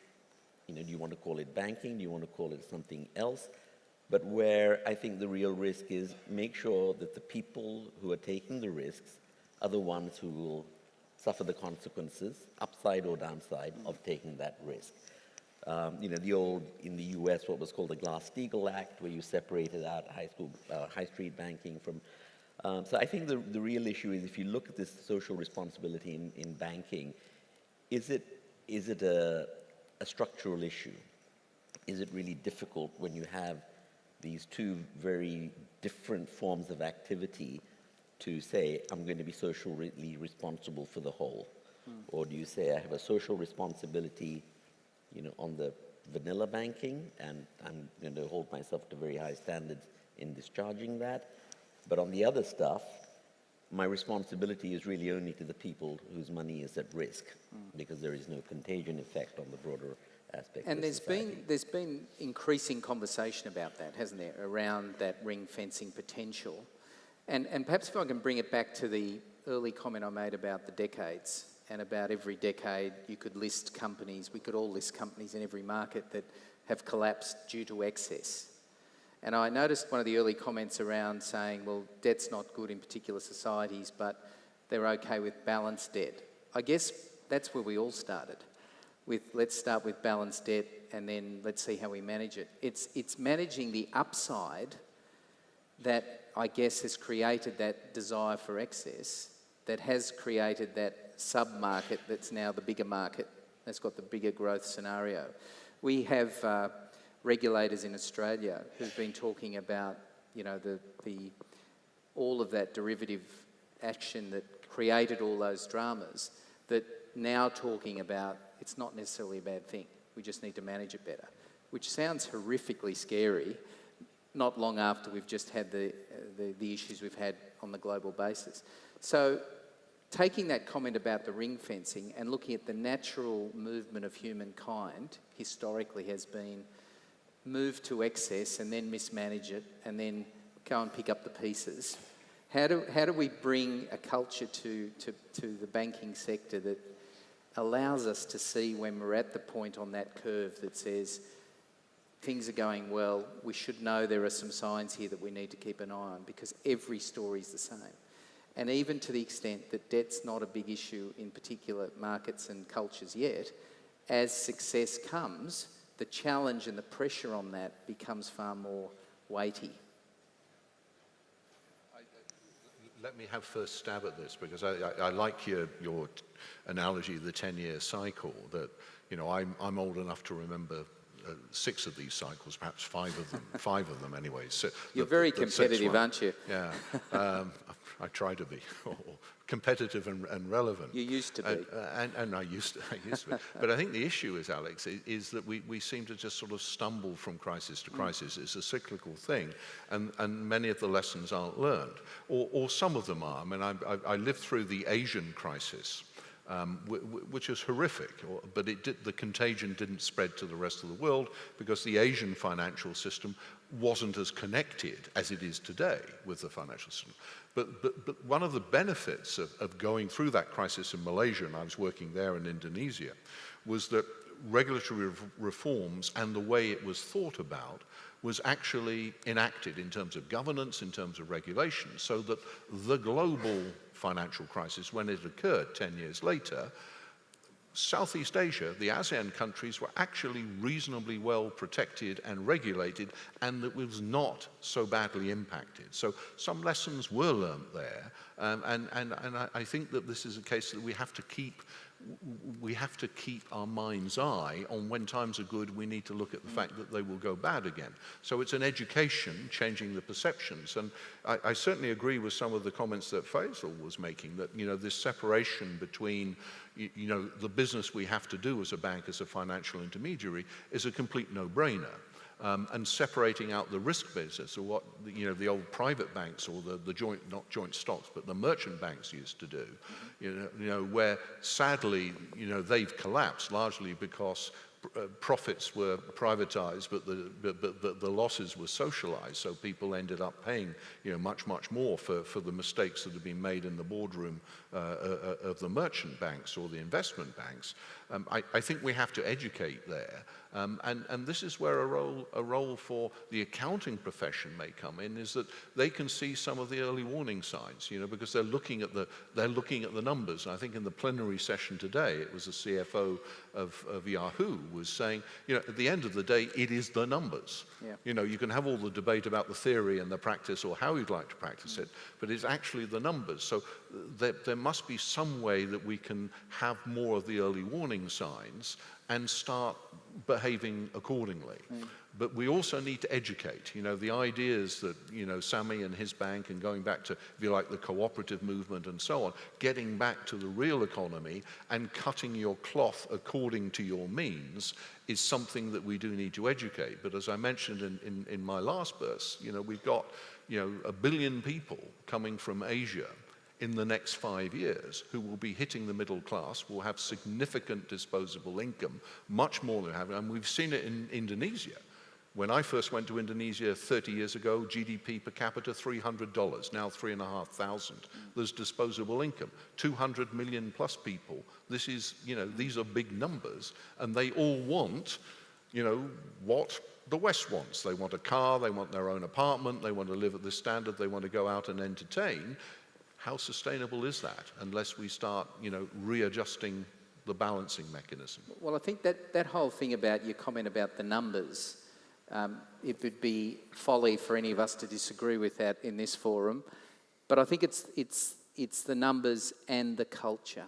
do you want to call it banking? Do you want to call it something else? But where I think the real risk is, make sure that the people who are taking the risks are the ones who will suffer the consequences, upside or downside, of taking that risk. In the US, what was called the Glass-Steagall Act, where you separated out high street banking from. So I think the real issue is, if you look at this social responsibility in banking, is it a structural issue? Is it really difficult when you have these two very different forms of activity to say, I'm going to be socially responsible for the whole? Or do you say, I have a social responsibility on the vanilla banking, and I'm going to hold myself to very high standards in discharging that. But on the other stuff, my responsibility is really only to the people whose money is at risk, because there is no contagion effect on the broader aspect. And of there's society. been increasing conversation about that, hasn't there, around that ring fencing potential. And perhaps if I can bring it back to the early comment I made about the decades, and about every decade you could list companies, we could all list companies in every market that have collapsed due to excess. And I noticed one of the early comments around saying, well, debt's not good in particular societies, but they're okay with balanced debt. I guess that's where we all started, with let's start with balanced debt and then let's see how we manage it. It's managing the upside that I guess has created that desire for excess, that has created that sub-market that's now the bigger market, that's got the bigger growth scenario. We have regulators in Australia who've been talking about, all of that derivative action that created all those dramas, that now talking about it's not necessarily a bad thing. We just need to manage it better, which sounds horrifically scary, not long after we've just had the issues we've had on the global basis. So taking that comment about the ring fencing and looking at the natural movement of humankind historically has been move to excess and then mismanage it and then go and pick up the pieces. How do we bring a culture to the banking sector that allows us to see when we're at the point on that curve that says things are going well, we should know there are some signs here that we need to keep an eye on, because every story is the same. And even to the extent that debt's not a big issue in particular markets and cultures yet, as success comes, the challenge and the pressure on that becomes far more weighty. Let me have first stab at this, because I like your analogy of the 10-year cycle. That I'm old enough to remember 6 of these cycles, perhaps 5 of them, 5 of them anyway. So you're very competitive, aren't you? Yeah. I try to be, or competitive and relevant. You used to be. And I used to be. But I think the issue is, Alex, is that we seem to just sort of stumble from crisis to crisis. It's a cyclical thing, and many of the lessons aren't learned, or some of them are. I mean, I lived through the Asian crisis, which is horrific, but the contagion didn't spread to the rest of the world because the Asian financial system wasn't as connected as it is today with the financial system. But one of the benefits of going through that crisis in Malaysia, and I was working there in Indonesia, was that regulatory reforms and the way it was thought about was actually enacted in terms of governance, in terms of regulation, so that the global financial crisis, when it occurred 10 years later, Southeast Asia, the ASEAN countries, were actually reasonably well protected and regulated, and it was not so badly impacted. So some lessons were learned there, and I think that this is a case that we have to keep our mind's eye on when times are good. We need to look at the fact that they will go bad again. So it's an education, changing the perceptions. And I certainly agree with some of the comments that Faisal was making, that, you know, this separation between, you know, the business we have to do as a bank, as a financial intermediary, is a complete no-brainer. And separating out the risk business, or what, you know, the old private banks, or the joint, not joint stocks, but the merchant banks used to do, you know, where sadly, you know, they've collapsed largely because profits were privatized, but the losses were socialized. So people ended up paying, you know, much more for the mistakes that have been made in the boardroom of the merchant banks or the investment banks. I think we have to educate there. And this is where a role for the accounting profession may come in, is that they can see some of the early warning signs, you know, because they're looking at the numbers. And I think in the plenary session today, it was the CFO of Yahoo was saying, you know, at the end of the day, it is the numbers. Yeah. You know, you can have all the debate about the theory and the practice, or how you'd like to practice it, but it's actually the numbers. So there must be some way that we can have more of the early warning signs and start behaving accordingly. But we also need to educate. You know, the ideas that, you know, Sami and his bank, and going back to, if you like, the cooperative movement and so on, getting back to the real economy and cutting your cloth according to your means is something that we do need to educate. But as I mentioned in my last burst, you know, we've got, you know, 1 billion people coming from Asia in the next 5 years who will be hitting the middle class, will have significant disposable income, much more than we have. And we've seen it in Indonesia. When I first went to Indonesia 30 years ago, GDP per capita $300, now 3,500. There's disposable income, 200 million plus people. This is, you know, these are big numbers, and they all want, you know, what the West wants. They want a car, they want their own apartment, they want to live at this standard, they want to go out and entertain. How sustainable is that unless we start, you know, readjusting the balancing mechanism? Well, I think that whole thing about your comment about the numbers, it would be folly for any of us to disagree with that in this forum. But I think it's the numbers and the culture,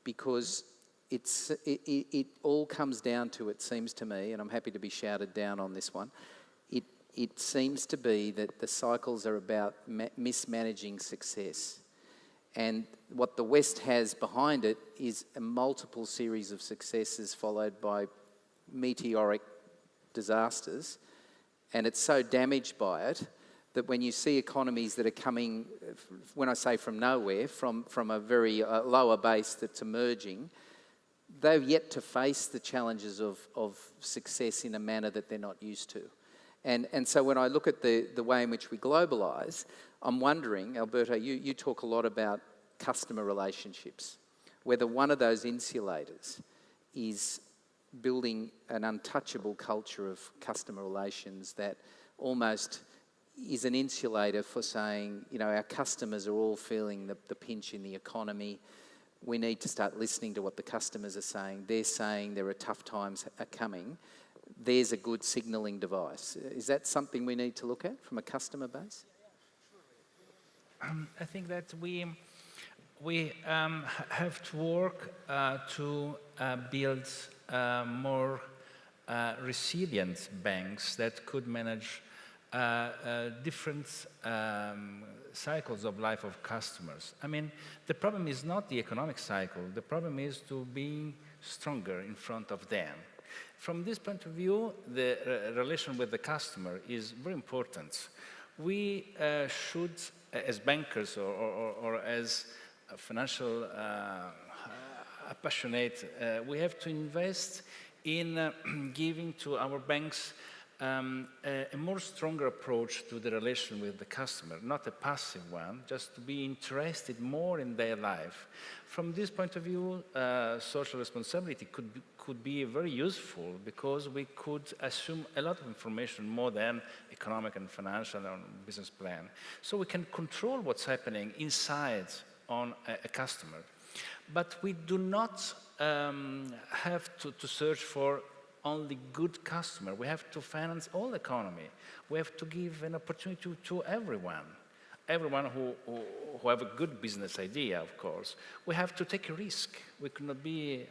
because it all comes down to, it seems to me, and I'm happy to be shouted down on this one, it seems to be that the cycles are about mismanaging success. And what the West has behind it is a multiple series of successes followed by meteoric disasters. And it's so damaged by it that when you see economies that are coming, when I say from nowhere, from a very lower base that's emerging, they've yet to face the challenges of success in a manner that they're not used to. And so when I look at the way in which we globalise, I'm wondering, Alberto, you talk a lot about customer relationships, whether one of those insulators is building an untouchable culture of customer relations that almost is an insulator for saying, you know, our customers are all feeling the pinch in the economy. We need to start listening to what the customers are saying. They're saying there are tough times are coming. There's a good signalling device. Is that something we need to look at from a customer base? I think that we have to work to build more resilient banks that could manage different cycles of life of customers. I mean, the problem is not the economic cycle. The problem is to be stronger in front of them. From this point of view, the relation with the customer is very important. We should, as bankers or as financial passionate, we have to invest in giving to our banks a more stronger approach to the relation with the customer, not a passive one, just to be interested more in their life. From this point of view, social responsibility could be very useful because we could assume a lot of information more than economic and financial and business plan. So we can control what's happening inside on a customer. But we do not have to search for only good customer. We have to finance all economy. We have to give an opportunity to everyone. Everyone who have a good business idea, of course. We have to take a risk. We cannot be,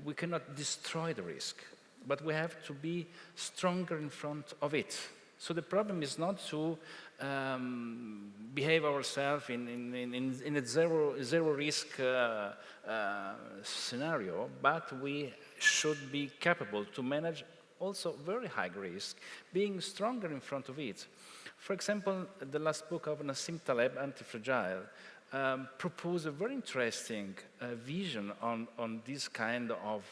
we cannot destroy the risk, but we have to be stronger in front of it. So the problem is not to behave ourselves in a zero risk scenario, but we should be capable to manage also very high risk, being stronger in front of it. For example, the last book of Nassim Taleb, Anti-Fragile, proposed a very interesting vision on this kind of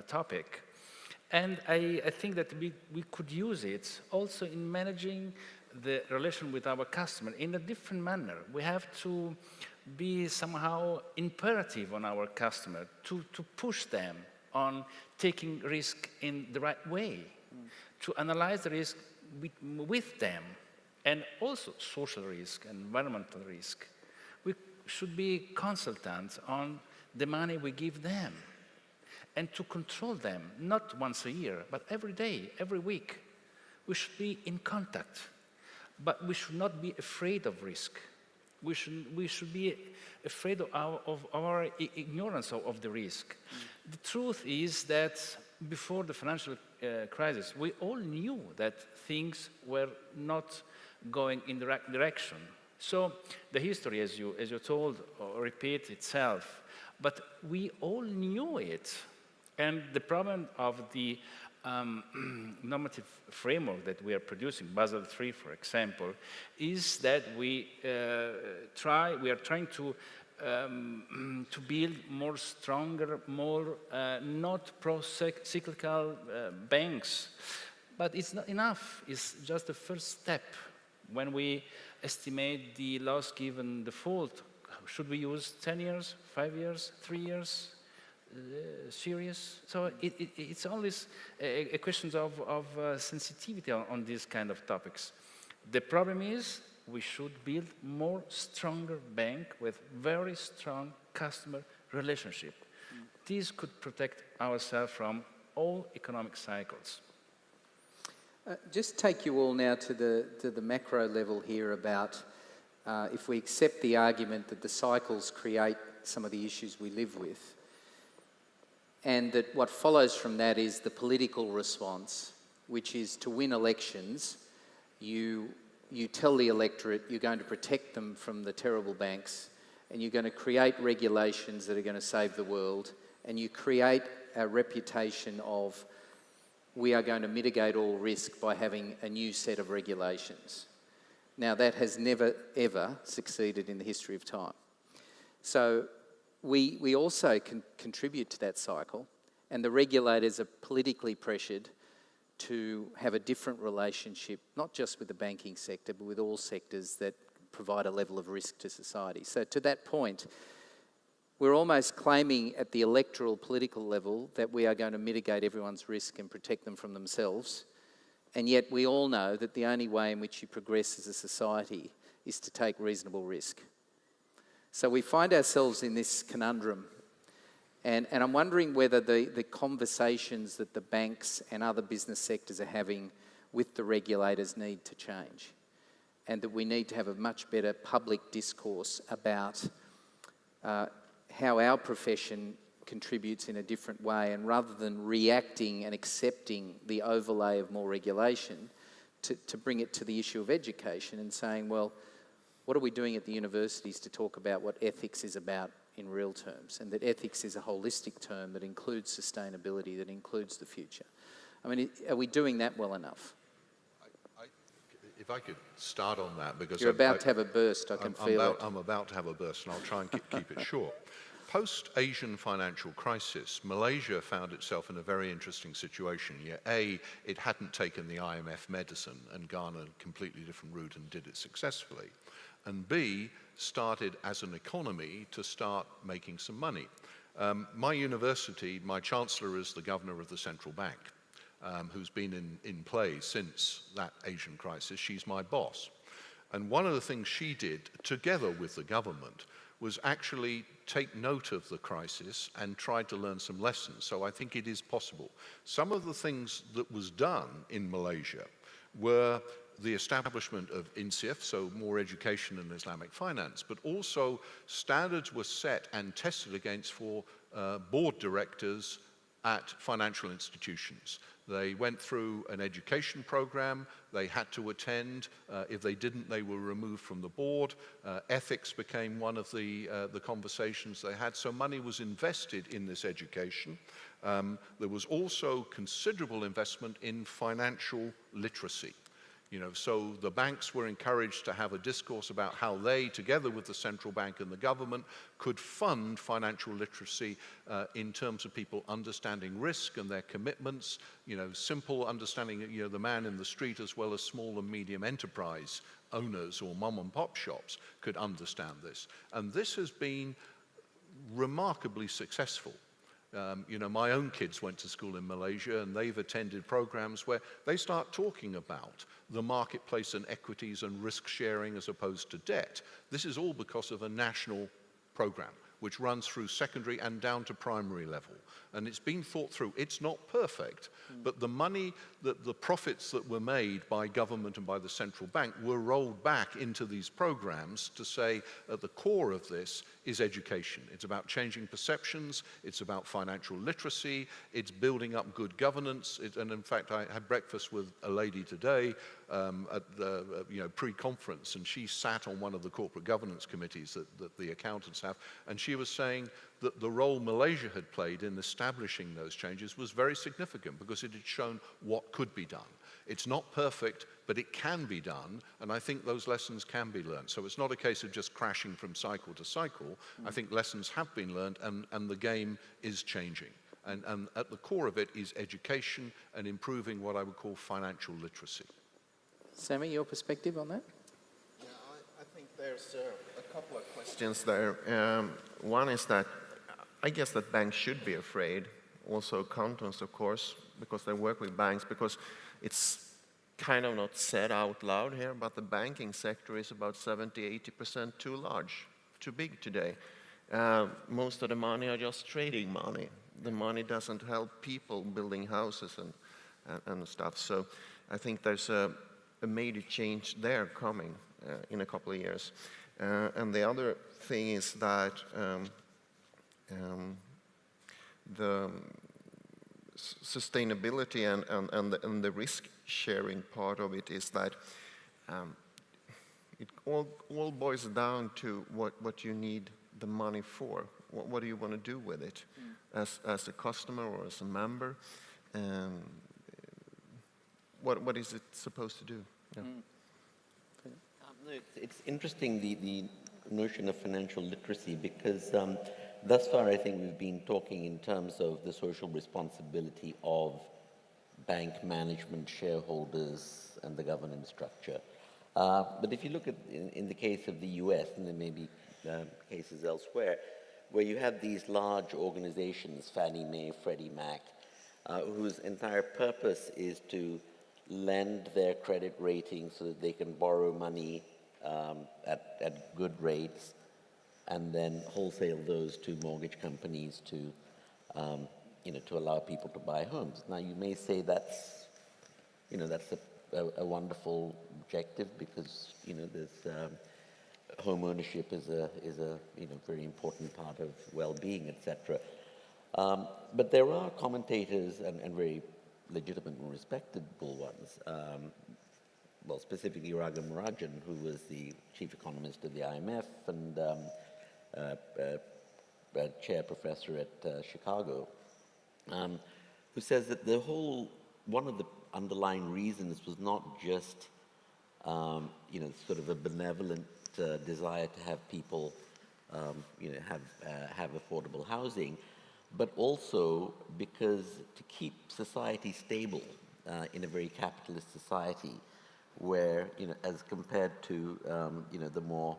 topic. And I think that we could use it also in managing the relation with our customer in a different manner. We have to be somehow imperative on our customer to push them on taking risk in the right way, to analyze the risk with them, and also social risk, environmental risk. We should be consultants on the money we give them, and to control them, not once a year, but every day, every week. We should be in contact, but we should not be afraid of risk. We should be afraid of our ignorance of the risk. The truth is that before the financial crisis, we all knew that things were not going in the right direction. So the history, as you told, repeats itself, but we all knew it. And the problem of the normative framework that we are producing, Basel III, for example, is that we are trying to build more stronger, more not pro-cyclical banks. But it's not enough. It's just the first step. When we estimate the loss given default, should we use 10 years, 5 years, 3 years? Serious. So it's always a question of sensitivity on these kind of topics. The problem is we should build more stronger bank with very strong customer relationship. This could protect ourselves from all economic cycles. Just take you all now to the macro level here about if we accept the argument that the cycles create some of the issues we live with, and that what follows from that is the political response, which is to win elections, you tell the electorate you're going to protect them from the terrible banks, and you're going to create regulations that are going to save the world, and you create a reputation of we are going to mitigate all risk by having a new set of regulations. Now, that has never, ever succeeded in the history of time. So we also can contribute to that cycle, and the regulators are politically pressured to have a different relationship, not just with the banking sector, but with all sectors that provide a level of risk to society. So to that point, we're almost claiming at the electoral political level that we are going to mitigate everyone's risk and protect them from themselves. And yet we all know that the only way in which you progress as a society is to take reasonable risk. So we find ourselves in this conundrum. And I'm wondering whether the conversations that the banks and other business sectors are having with the regulators need to change. And that we need to have a much better public discourse about how our profession contributes in a different way, and rather than reacting and accepting the overlay of more regulation, to bring it to the issue of education and saying, well, what are we doing at the universities to talk about what ethics is about in real terms, and that ethics is a holistic term that includes sustainability, that includes the future? I mean, are we doing that well enough? If I could start on that, because You're about to have a burst, I can feel it. I'm about to have a burst, and I'll try and keep it short. Post-Asian financial crisis, Malaysia found itself in a very interesting situation. Yeah, A, it hadn't taken the IMF medicine and gone a completely different route and did it successfully. And B, started as an economy to start making some money. My university, my chancellor is the governor of the central bank, who's been in play since that Asian crisis. She's my boss. And one of the things she did, together with the government, was actually take note of the crisis and try to learn some lessons. So I think it is possible. Some of the things that was done in Malaysia were the establishment of INSIF, so more education in Islamic finance, but also standards were set and tested against for board directors at financial institutions. They went through an education program, they had to attend. If they didn't, they were removed from the board. Ethics became one of the conversations they had. So money was invested in this education. There was also considerable investment in financial literacy. So the banks were encouraged to have a discourse about how they, together with the central bank and the government, could fund financial literacy in terms of people understanding risk and their commitments, simple understanding, the man in the street as well as small and medium enterprise owners or mom and pop shops could understand this. And this has been remarkably successful. My own kids went to school in Malaysia and they've attended programs where they start talking about the marketplace and equities and risk sharing as opposed to debt. This is all because of a national program which runs through secondary and down to primary level. And it's been thought through. It's not perfect, but the money, the profits that were made by government and by the central bank were rolled back into these programs to say at the core of this is education. It's about changing perceptions, it's about financial literacy, it's building up good governance. And in fact, I had breakfast with a lady today at the pre-conference, and she sat on one of the corporate governance committees that the accountants have, and she was saying that the role Malaysia had played in establishing those changes was very significant because it had shown what could be done. It's not perfect, but it can be done, and I think those lessons can be learned. So it's not a case of just crashing from cycle to cycle. I think lessons have been learned, and the game is changing. And at the core of it is education and improving what I would call financial literacy. Sammy, your perspective on that? Yeah, I think there's a couple of questions there. One is that I guess that banks should be afraid, also accountants, of course, because they work with banks, because it's kind of not said out loud here, but the banking sector is about 70–80% too large, too big today. Most of the money are just trading money. The money doesn't help people building houses and stuff. So I think there's a major change there coming in a couple of years. And the other thing is that the sustainability and the risk sharing part of it is that it all boils down to what you need the money for. What do you want to do with it as a customer or as a member? What is it supposed to do? Yeah. It's interesting, the notion of financial literacy, because thus far I think we've been talking in terms of the social responsibility of bank management, shareholders, and the governance structure. But if you look at, in the case of the US, and there may be cases elsewhere, where you have these large organizations, Fannie Mae, Freddie Mac, whose entire purpose is to lend their credit rating so that they can borrow money at good rates, and then wholesale those to mortgage companies to allow people to buy homes. Now, you may say that's a wonderful objective because there's home ownership is a very important part of well-being, etc. But there are commentators and very legitimate and respectable ones well, specifically Raghu Marajan, who was the chief economist of the IMF and chair professor at Chicago, who says that one of the underlying reasons was not just, sort of a benevolent desire to have people, have affordable housing, but also because to keep society stable in a very capitalist society, where, as compared to, the more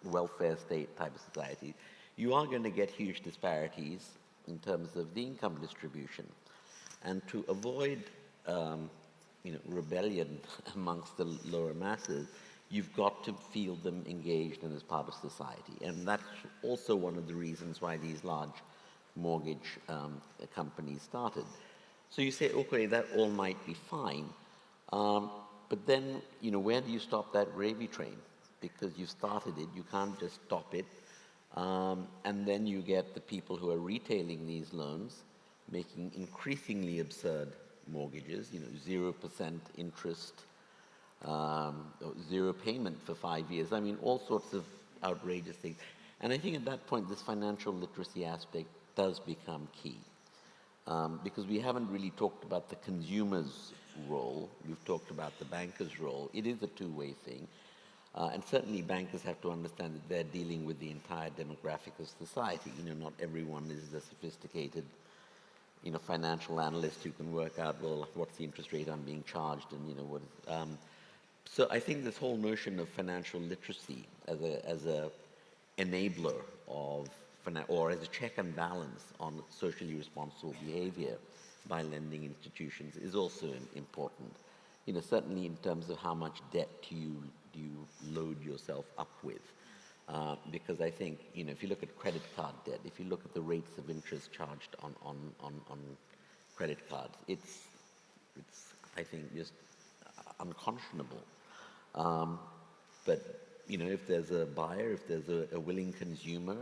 welfare state type of society, you are going to get huge disparities in terms of the income distribution. And to avoid, rebellion amongst the lower masses, you've got to feel them engaged and as part of society. And that's also one of the reasons why these large mortgage companies started. So you say, okay, that all might be fine, but then, where do you stop that gravy train? Because you've started it, you can't just stop it. And then you get the people who are retailing these loans making increasingly absurd mortgages, 0% interest, zero payment for 5 years. I mean, all sorts of outrageous things. And I think at that point, this financial literacy aspect does become key. Because we haven't really talked about the consumer's role. We've talked about the banker's role. It is a two-way thing. And certainly bankers have to understand that they're dealing with the entire demographic of society. Not everyone is a sophisticated, financial analyst who can work out, well, what's the interest rate I'm being charged, and, what. So I think this whole notion of financial literacy as a enabler of, or as a check and balance on socially responsible behavior by lending institutions is also important. Certainly in terms of how much debt you load yourself up with. Because I think, if you look at credit card debt, if you look at the rates of interest charged on credit cards, it's I think, just unconscionable. But, if there's a buyer, if there's a willing consumer,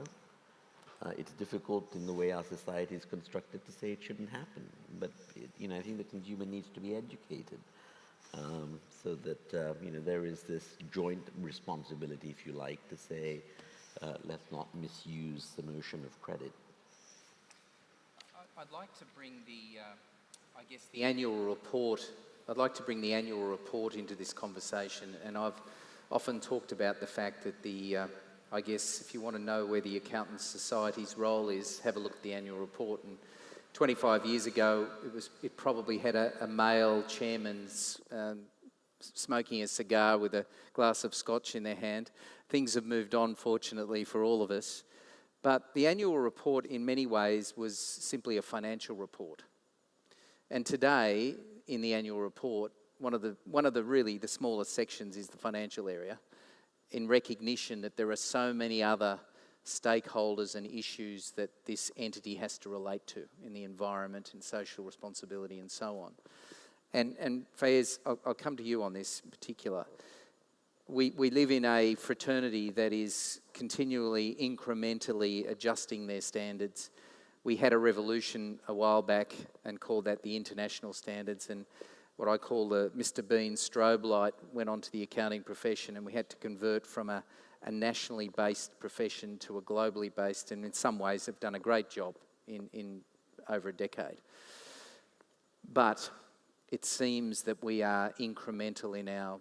it's difficult in the way our society is constructed to say it shouldn't happen. But, I think the consumer needs to be educated. So that, there is this joint responsibility, if you like, to say, let's not misuse the notion of credit. I'd like to bring the annual report. I'd like to bring the annual report into this conversation, and I've often talked about the fact that I guess if you want to know where the Accountants Society's role is, have a look at the annual report. And 25 years ago, it probably had a male chairman's smoking a cigar with a glass of scotch in their hand. Things have moved on, fortunately, for all of us. But the annual report, in many ways, was simply a financial report. And today, in the annual report, one of the really the smallest sections is the financial area, in recognition that there are so many other stakeholders and issues that this entity has to relate to in the environment and social responsibility and so on. And Fayez, I'll come to you on this in particular. We live in a fraternity that is continually, incrementally adjusting their standards. We had a revolution a while back and called that the international standards, and what I call the Mr. Bean strobe light went onto the accounting profession, and we had to convert from a nationally based profession to a globally based, and in some ways have done a great job in over a decade. But it seems that we are incremental in our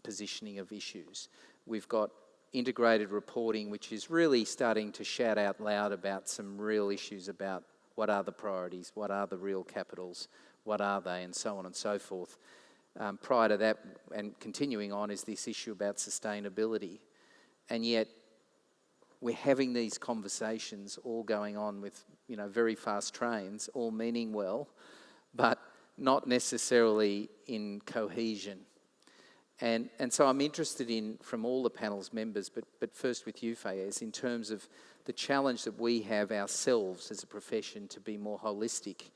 positioning of issues. We've got integrated reporting, which is really starting to shout out loud about some real issues about what are the priorities, what are the real capitals, what are they, and so on and so forth. Prior to that, and continuing on, is this issue about sustainability. And yet, we're having these conversations all going on with, very fast trains, all meaning well, but not necessarily in cohesion. And so I'm interested in, from all the panel's members, but first with you, Fayez, in terms of the challenge that we have ourselves as a profession to be more holistic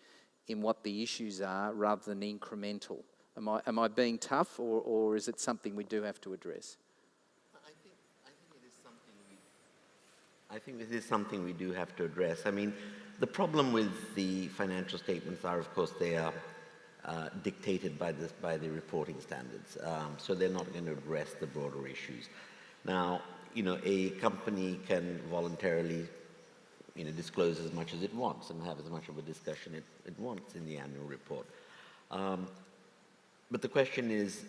in what the issues are rather than incremental. Am I being tough, or is it something we do have to address? I think this is something we do have to address. I mean, the problem with the financial statements are, of course, they are dictated by the reporting standards. So they're not going to address the broader issues. Now, a company can voluntarily, disclose as much as it wants and have as much of a discussion it wants in the annual report. But the question is,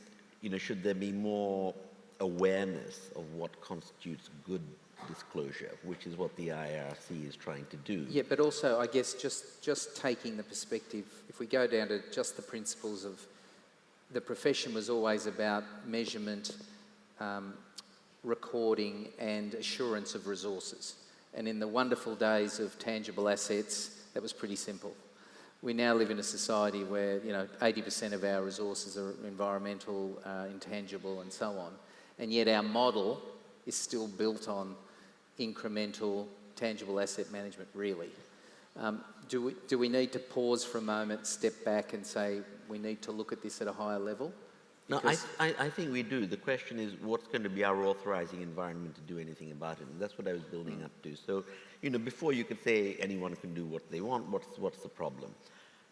should there be more awareness of what constitutes good disclosure, which is what the IRC is trying to do. Yeah, but also, I guess, just taking the perspective, if we go down to just the principles of the profession was always about measurement, recording and assurance of resources. And in the wonderful days of tangible assets, that was pretty simple. We now live in a society where 80% of our resources are environmental, intangible and so on. And yet our model is still built on incremental tangible asset management, really. Do we need to pause for a moment, step back and say we need to look at this at a higher level? No, I think we do. The question is what's going to be our authorizing environment to do anything about it. And that's what I was building up to. So, before you could say anyone can do what they want, what's the problem?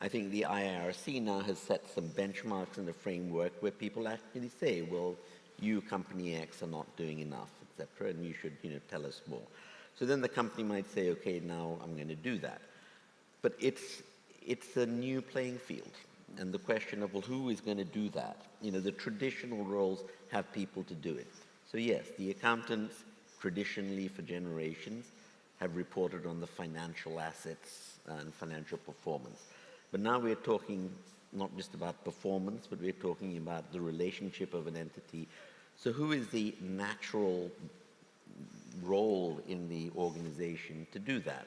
I think the IRC now has set some benchmarks and a framework where people actually say, well, you, company X, are not doing enough, etc., and you should, tell us more. So then the company might say, okay, now I'm going to do that. But it's a new playing field. And the question of, well, who is going to do that? The traditional roles have people to do it. So yes, the accountants traditionally for generations have reported on the financial assets and financial performance. But now we're talking not just about performance, but we're talking about the relationship of an entity. So who is the natural role in the organization to do that?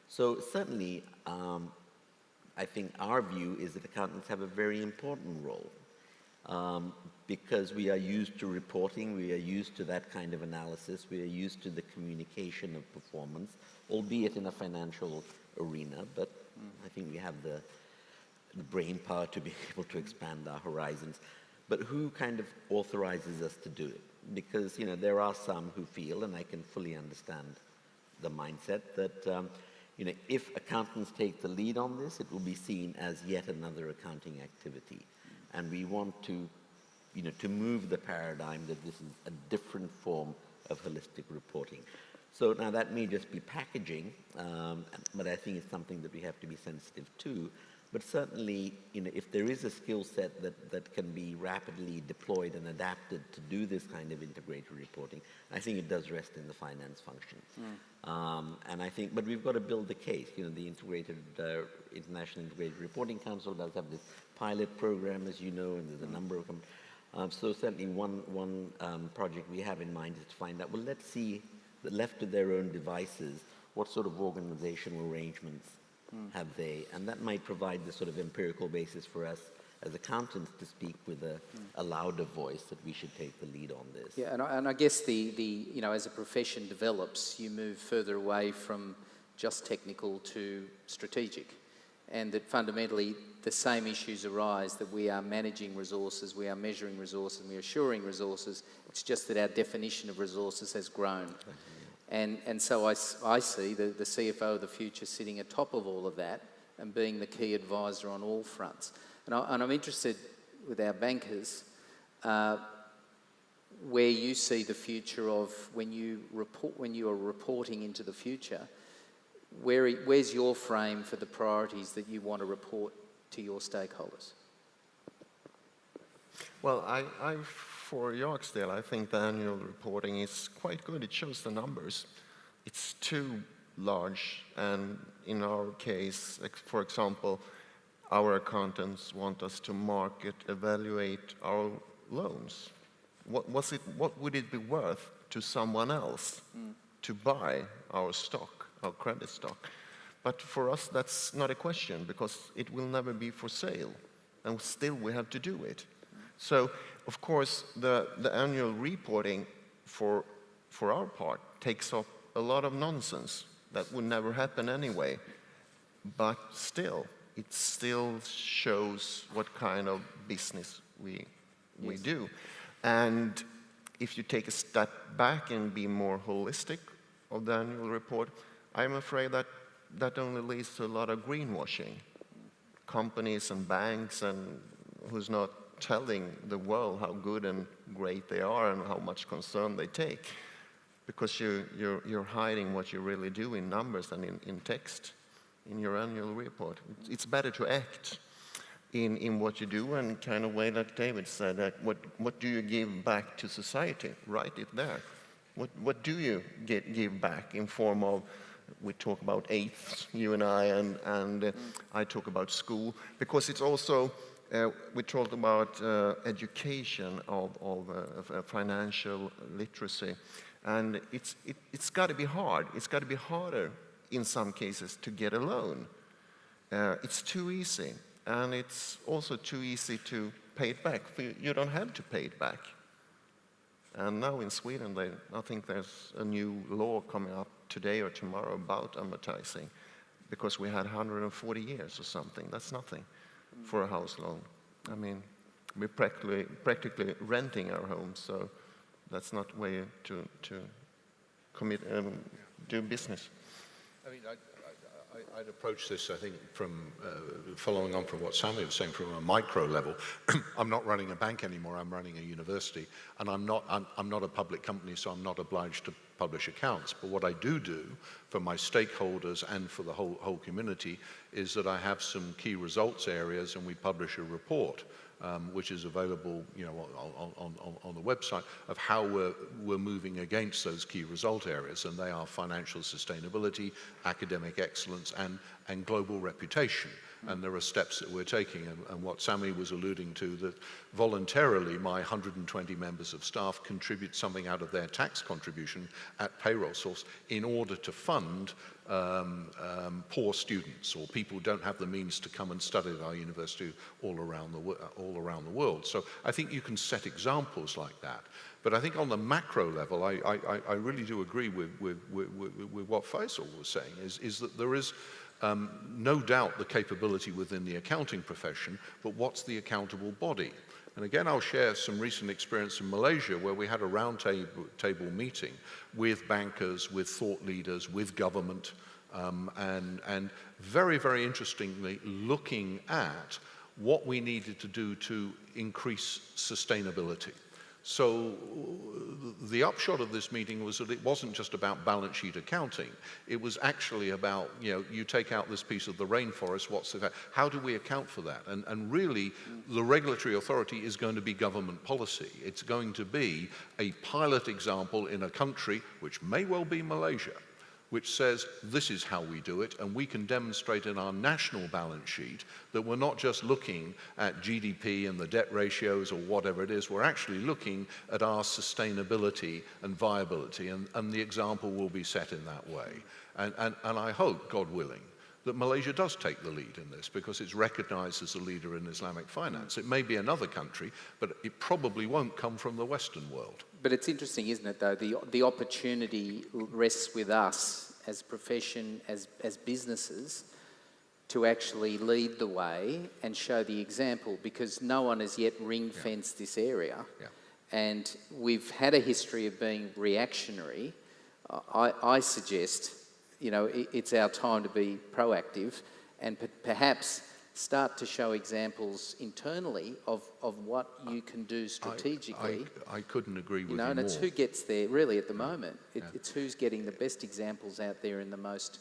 So certainly, I think our view is that accountants have a very important role because we are used to reporting, we are used to that kind of analysis, we are used to the communication of performance, albeit in a financial arena, but I think we have the brain power to be able to expand our horizons. But who kind of authorizes us to do it? Because, there are some who feel, and I can fully understand the mindset, that if accountants take the lead on this, it will be seen as yet another accounting activity. And we want to, to move the paradigm that this is a different form of holistic reporting. So now that may just be packaging, but I think it's something that we have to be sensitive to. But certainly, if there is a skill set that can be rapidly deployed and adapted to do this kind of integrated reporting, I think it does rest in the finance function. And I think, but we've got to build the case. The International Integrated Reporting Council does have this pilot program, as you know, and there's a number of them. So certainly one project we have in mind is to find out, well, let's see, that left to their own devices, what sort of organizational arrangements have they? And that might provide the sort of empirical basis for us as accountants to speak with a louder voice that we should take the lead on this. Yeah, and I guess as a profession develops, you move further away from just technical to strategic, and that fundamentally the same issues arise, that we are managing resources, we are measuring resources, we are assuring resources. It's just that our definition of resources has grown. And so I see the CFO of the future sitting atop of all of that and being the key advisor on all fronts. And I'm interested with our bankers where you see the future of when you are reporting into the future. Where's your frame for the priorities that you want to report to your stakeholders? Well, for Yorksdale, I think the annual reporting is quite good. It shows the numbers. It's too large, and in our case, for example, our accountants want us to market, evaluate our loans. What would it be worth to someone else to buy our stock, our credit stock? But for us, that's not a question, because it will never be for sale, and still we have to do it. So, of course, the annual reporting for our part takes up a lot of nonsense that would never happen anyway. But still, it still shows what kind of business we do. And if you take a step back and be more holistic of the annual report, I'm afraid that only leads to a lot of greenwashing. companies and banks and who's not telling the world how good and great they are and how much concern they take, because you're hiding what you really do in numbers and in text in your annual report. It's better to act in what you do, and kind of way like David said, that what do you give back to society? Write it there. What do you give back in form of, we talk about eighths, you and I, I talk about school, because it's also, we talked about education of financial literacy, and it's got to be hard. It's got to be harder in some cases to get a loan. It's too easy, and it's also too easy to pay it back. You don't have to pay it back. And now in Sweden, I think there's a new law coming up today or tomorrow about amortizing, because we had 140 years or something. That's nothing for a house loan. I mean, we're practically renting our homes, so that's not a way to commit do business. I mean, I'd approach this, I think, from following on from what Sammy was saying, from a micro level. I'm not running a bank anymore. I'm running a university, and I'm not a public company, so I'm not obliged to publish accounts. But what I do for my stakeholders and for the whole community is that I have some key results areas, and we publish a report, which is available, on the website, of how we're moving against those key result areas, and they are financial sustainability, academic excellence, and global reputation. And there are steps that we're taking, and what Sammy was alluding to, that voluntarily my 120 members of staff contribute something out of their tax contribution at payroll source in order to fund poor students or people who don't have the means to come and study at our university all around the world. So I think you can set examples like that. But I think on the macro level, I really do agree with what Faisal was saying, is that there is no doubt the capability within the accounting profession, but what's the accountable body? And again, I'll share some recent experience in Malaysia, where we had a round table meeting with bankers, with thought leaders, with government, and very, very interestingly, looking at what we needed to do to increase sustainability. So the upshot of this meeting was that it wasn't just about balance sheet accounting. It was actually about, you take out this piece of the rainforest, how do we account for that? And really, the regulatory authority is going to be government policy. It's going to be a pilot example in a country, which may well be Malaysia, which says this is how we do it, and we can demonstrate in our national balance sheet that we're not just looking at GDP and the debt ratios or whatever it is, we're actually looking at our sustainability and viability, and the example will be set in that way. And I hope, God willing, that Malaysia does take the lead in this, because it's recognized as a leader in Islamic finance. It may be another country, but it probably won't come from the Western world. But it's interesting, isn't it, though? The opportunity rests with us as a profession, as businesses, to actually lead the way and show the example, because no one has yet ring-fenced this area. Yeah. And we've had a history of being reactionary. I suggest, it's our time to be proactive and perhaps start to show examples internally of what you can do strategically. I couldn't agree with you more. And it's who gets there really at the moment. It's who's getting the best examples out there in the most,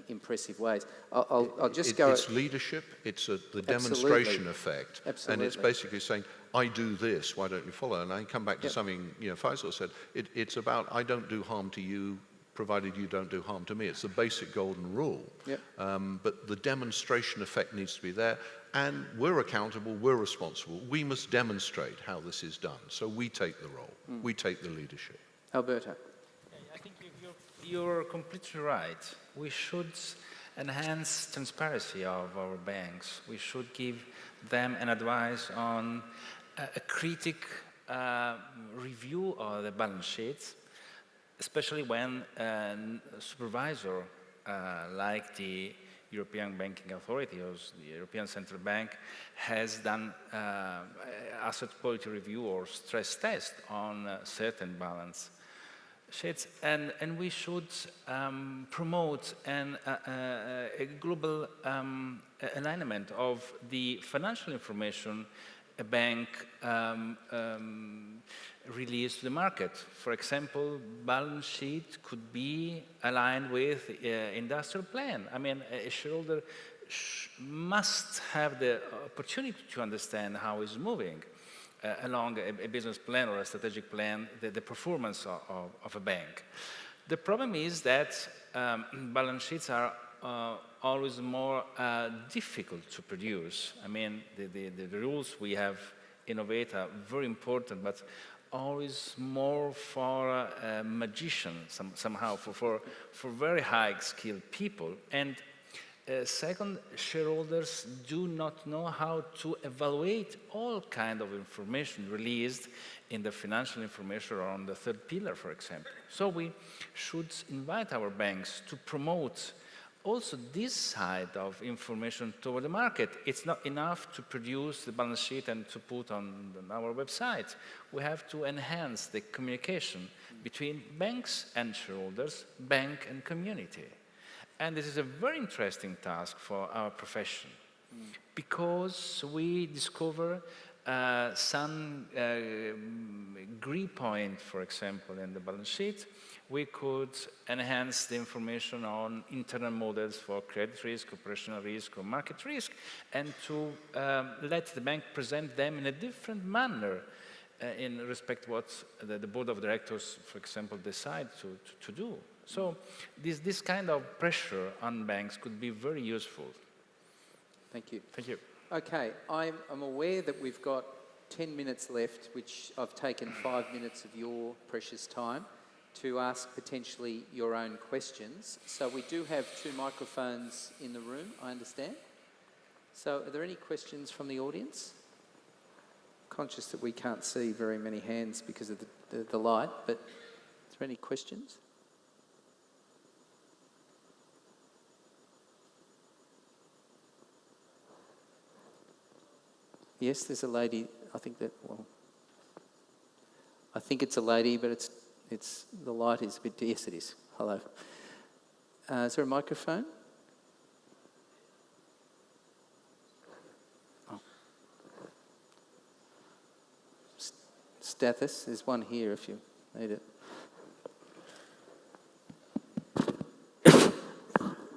impressive ways. I'll just go. It's leadership. It's the demonstration effect. Absolutely. And it's basically saying, I do this, why don't you follow? And I come back to something Faisal said. It's about, I don't do harm to you, provided you don't do harm to me. It's the basic golden rule. Yep. But the demonstration effect needs to be there, and we're accountable, we're responsible. We must demonstrate how this is done. So we take the role, we take the leadership. Alberto. I think you're completely right. We should enhance transparency of our banks. We should give them an advice on a critic review of the balance sheets, especially when a supervisor like the European Banking Authority or the European Central Bank has done asset quality review or stress test on certain balance. sheets, and we should promote a global alignment of the financial information a bank release to the market. For example, balance sheet could be aligned with industrial plan. I mean, a shareholder must have the opportunity to understand how it's moving along a business plan or a strategic plan, the performance of a bank. The problem is that balance sheets are always more difficult to produce. I mean, the rules we have innovate are very important, but always more for magicians somehow, for very high skilled people. And second, shareholders do not know how to evaluate all kind of information released in the financial information or on the third pillar, for example. So we should invite our banks to promote also this side of information toward the market. It's not enough to produce the balance sheet and to put on our website. We have to enhance the communication between banks and shareholders, bank and community. And this is a very interesting task for our profession, because we discover some green point, for example, in the balance sheet. We could enhance the information on internal models for credit risk, operational risk, or market risk, and to let the bank present them in a different manner in respect to what the board of directors, for example, decide to do. So this kind of pressure on banks could be very useful. Thank you. Thank you. Okay, I'm aware that we've got 10 minutes left, which I've taken 5 minutes of your precious time to ask potentially your own questions. So we do have 2 microphones in the room, I understand. So are there any questions from the audience? Conscious that we can't see very many hands because of the light, but is there any questions? Yes, there's a lady. I think it's a lady, but it's the light is a bit. Yes, it is. Hello. Is there a microphone? Oh. Stathis, there's one here if you need it.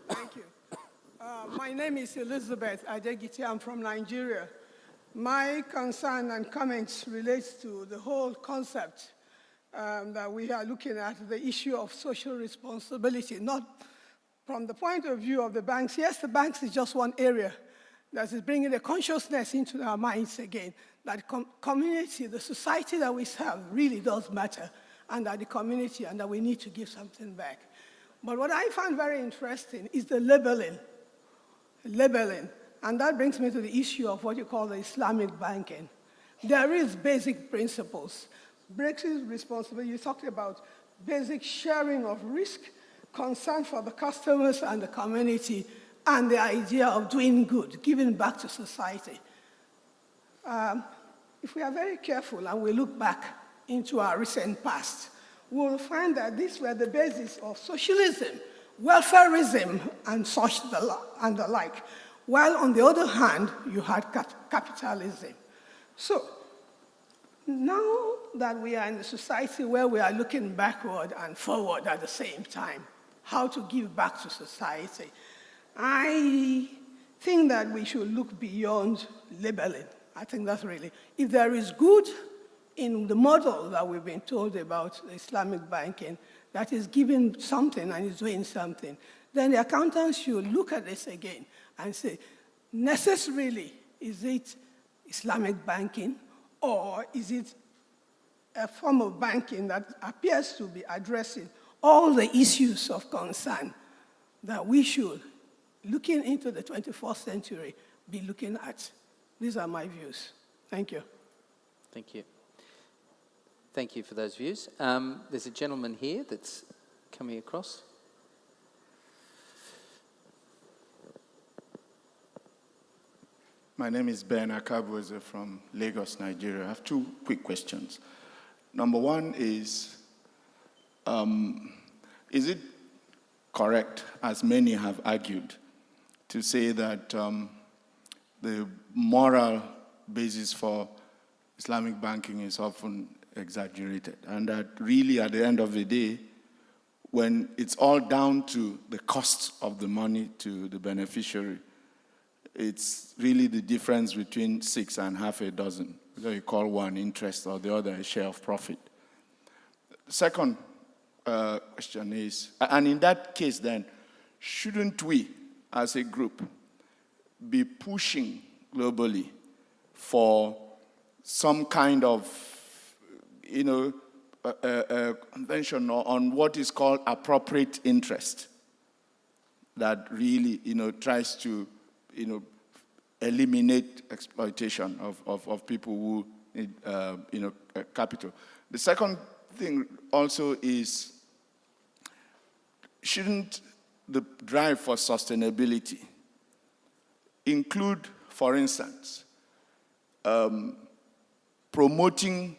Thank you. My name is Elizabeth Adegiti. I'm from Nigeria. My concern and comments relates to the whole concept that we are looking at, the issue of social responsibility, not from the point of view of the banks. Yes, the banks is just one area that is bringing a consciousness into our minds again, that community, the society that we serve really does matter, and that the community, and that we need to give something back. But what I find very interesting is the labeling. And that brings me to the issue of what you call the Islamic banking. There is basic principles. Basic responsibility, you talked about basic sharing of risk, concern for the customers and the community, and the idea of doing good, giving back to society. If we are very careful and we look back into our recent past, we will find that these were the basis of socialism, welfarism, and such and the like. While on the other hand, you had capitalism. So now that we are in a society where we are looking backward and forward at the same time, how to give back to society, I think that we should look beyond labeling. I think that's really, if there is good in the model that we've been told about the Islamic banking, that is giving something and is doing something, then the accountants should look at this again and say, necessarily, is it Islamic banking, or is it a form of banking that appears to be addressing all the issues of concern that we should, looking into the 21st century, be looking at? These are my views. Thank you. Thank you. Thank you for those views. There's a gentleman here that's coming across. My name is Ben Akabueze from Lagos, Nigeria. I have 2 quick questions. Number one is, Is it correct, as many have argued, to say that the moral basis for Islamic banking is often exaggerated, and that really at the end of the day, when it's all down to the cost of the money to the beneficiary, it's really the difference between 6 and half a dozen, whether you call one interest or the other a share of profit. Second question is, and in that case then, shouldn't we as a group be pushing globally for some kind of, convention on what is called appropriate interest that really, tries to, eliminate exploitation of people who need, capital. The second thing also is, shouldn't the drive for sustainability include, for instance, promoting,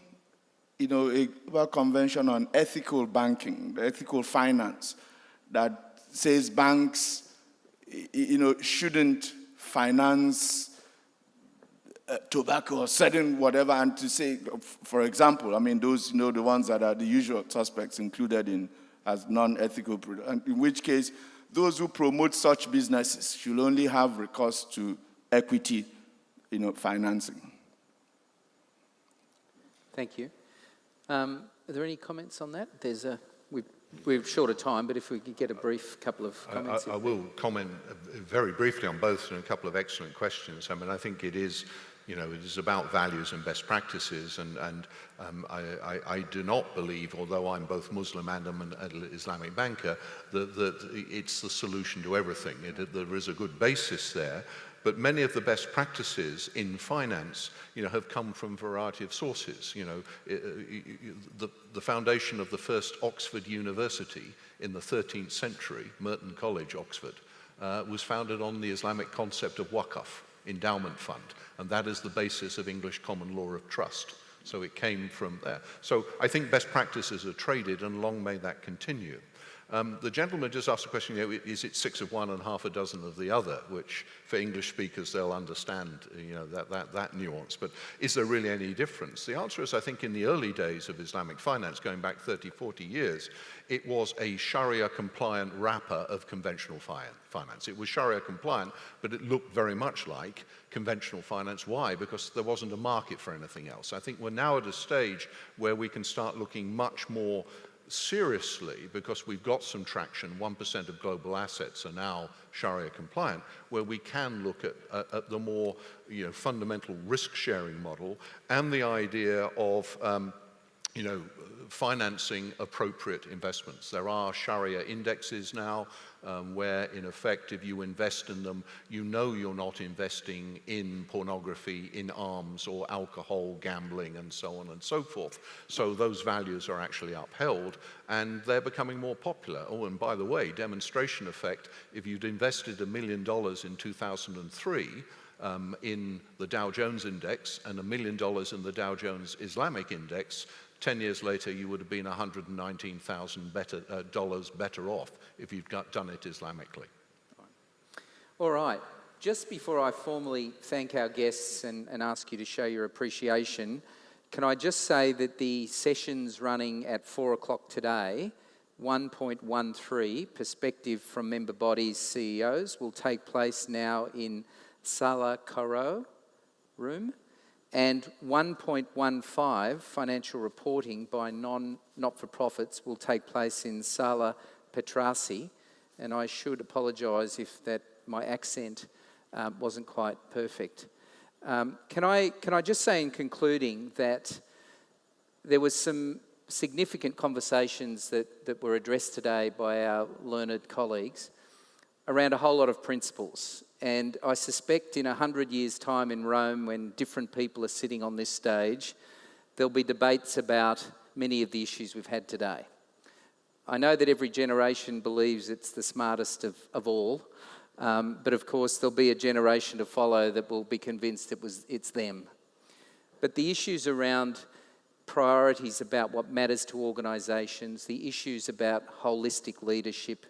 a convention on ethical banking, ethical finance, that says banks, shouldn't finance tobacco or certain whatever, and to say, for example, those, the ones that are the usual suspects included in as non-ethical, and in which case, those who promote such businesses should only have recourse to equity, financing. Thank you. Are there any comments on that? We're short of time, but if we could get a brief couple of comments. I will comment very briefly on both, and a couple of excellent questions. I think it is, it is about values and best practices, and I do not believe, although I'm both Muslim and an Islamic banker, that it's the solution to everything. There is a good basis there, but many of the best practices in finance, have come from a variety of sources. The foundation of the first Oxford University in the 13th century, Merton College, Oxford, was founded on the Islamic concept of waqf, endowment fund, and that is the basis of English common law of trust. So it came from there. So I think best practices are traded, and long may that continue. The gentleman just asked a question, is it 6 of one and half a dozen of the other, which for English speakers, they'll understand, that nuance. But is there really any difference? The answer is, I think in the early days of Islamic finance, going back 30, 40 years, it was a Sharia-compliant wrapper of conventional finance. It was Sharia-compliant, but it looked very much like conventional finance. Why? Because there wasn't a market for anything else. I think we're now at a stage where we can start looking much more seriously, because we've got some traction, 1% of global assets are now Sharia compliant, where we can look at the more fundamental risk-sharing model and the idea of financing appropriate investments. There are Sharia indexes now where, in effect, if you invest in them, you're not investing in pornography, in arms, or alcohol, gambling, and so on and so forth. So those values are actually upheld, and they're becoming more popular. Oh, and by the way, demonstration effect, if you'd invested $1 million in 2003, in the Dow Jones Index and $1 million in the Dow Jones Islamic Index, 10 years later, you would have been $119,000 better off if you'd done it Islamically. All right. Just before I formally thank our guests and ask you to show your appreciation, can I just say that the session's running at 4 o'clock today, 1.13, Perspective from Member Bodies CEOs, will take place now in Sala Caro room, and 1.15, Financial Reporting by Not-for-Profits, will take place in Sala Petrasi, and I should apologise if my accent wasn't quite perfect. Can I just say in concluding that there was some significant conversations that were addressed today by our learned colleagues around a whole lot of principles. And I suspect in 100 years' time in Rome, when different people are sitting on this stage, there'll be debates about many of the issues we've had today. I know that every generation believes it's the smartest of all, but of course there'll be a generation to follow that will be convinced it's them. But the issues around priorities about what matters to organisations, the issues about holistic leadership,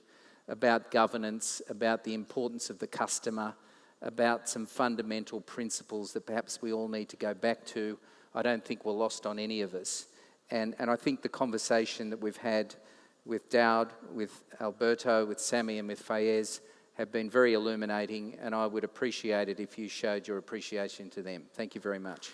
about governance, about the importance of the customer, about some fundamental principles that perhaps we all need to go back to, I don't think were lost on any of us. And I think the conversation that we've had with Dowd, with Alberto, with Sammy and with Fayez have been very illuminating, and I would appreciate it if you showed your appreciation to them. Thank you very much.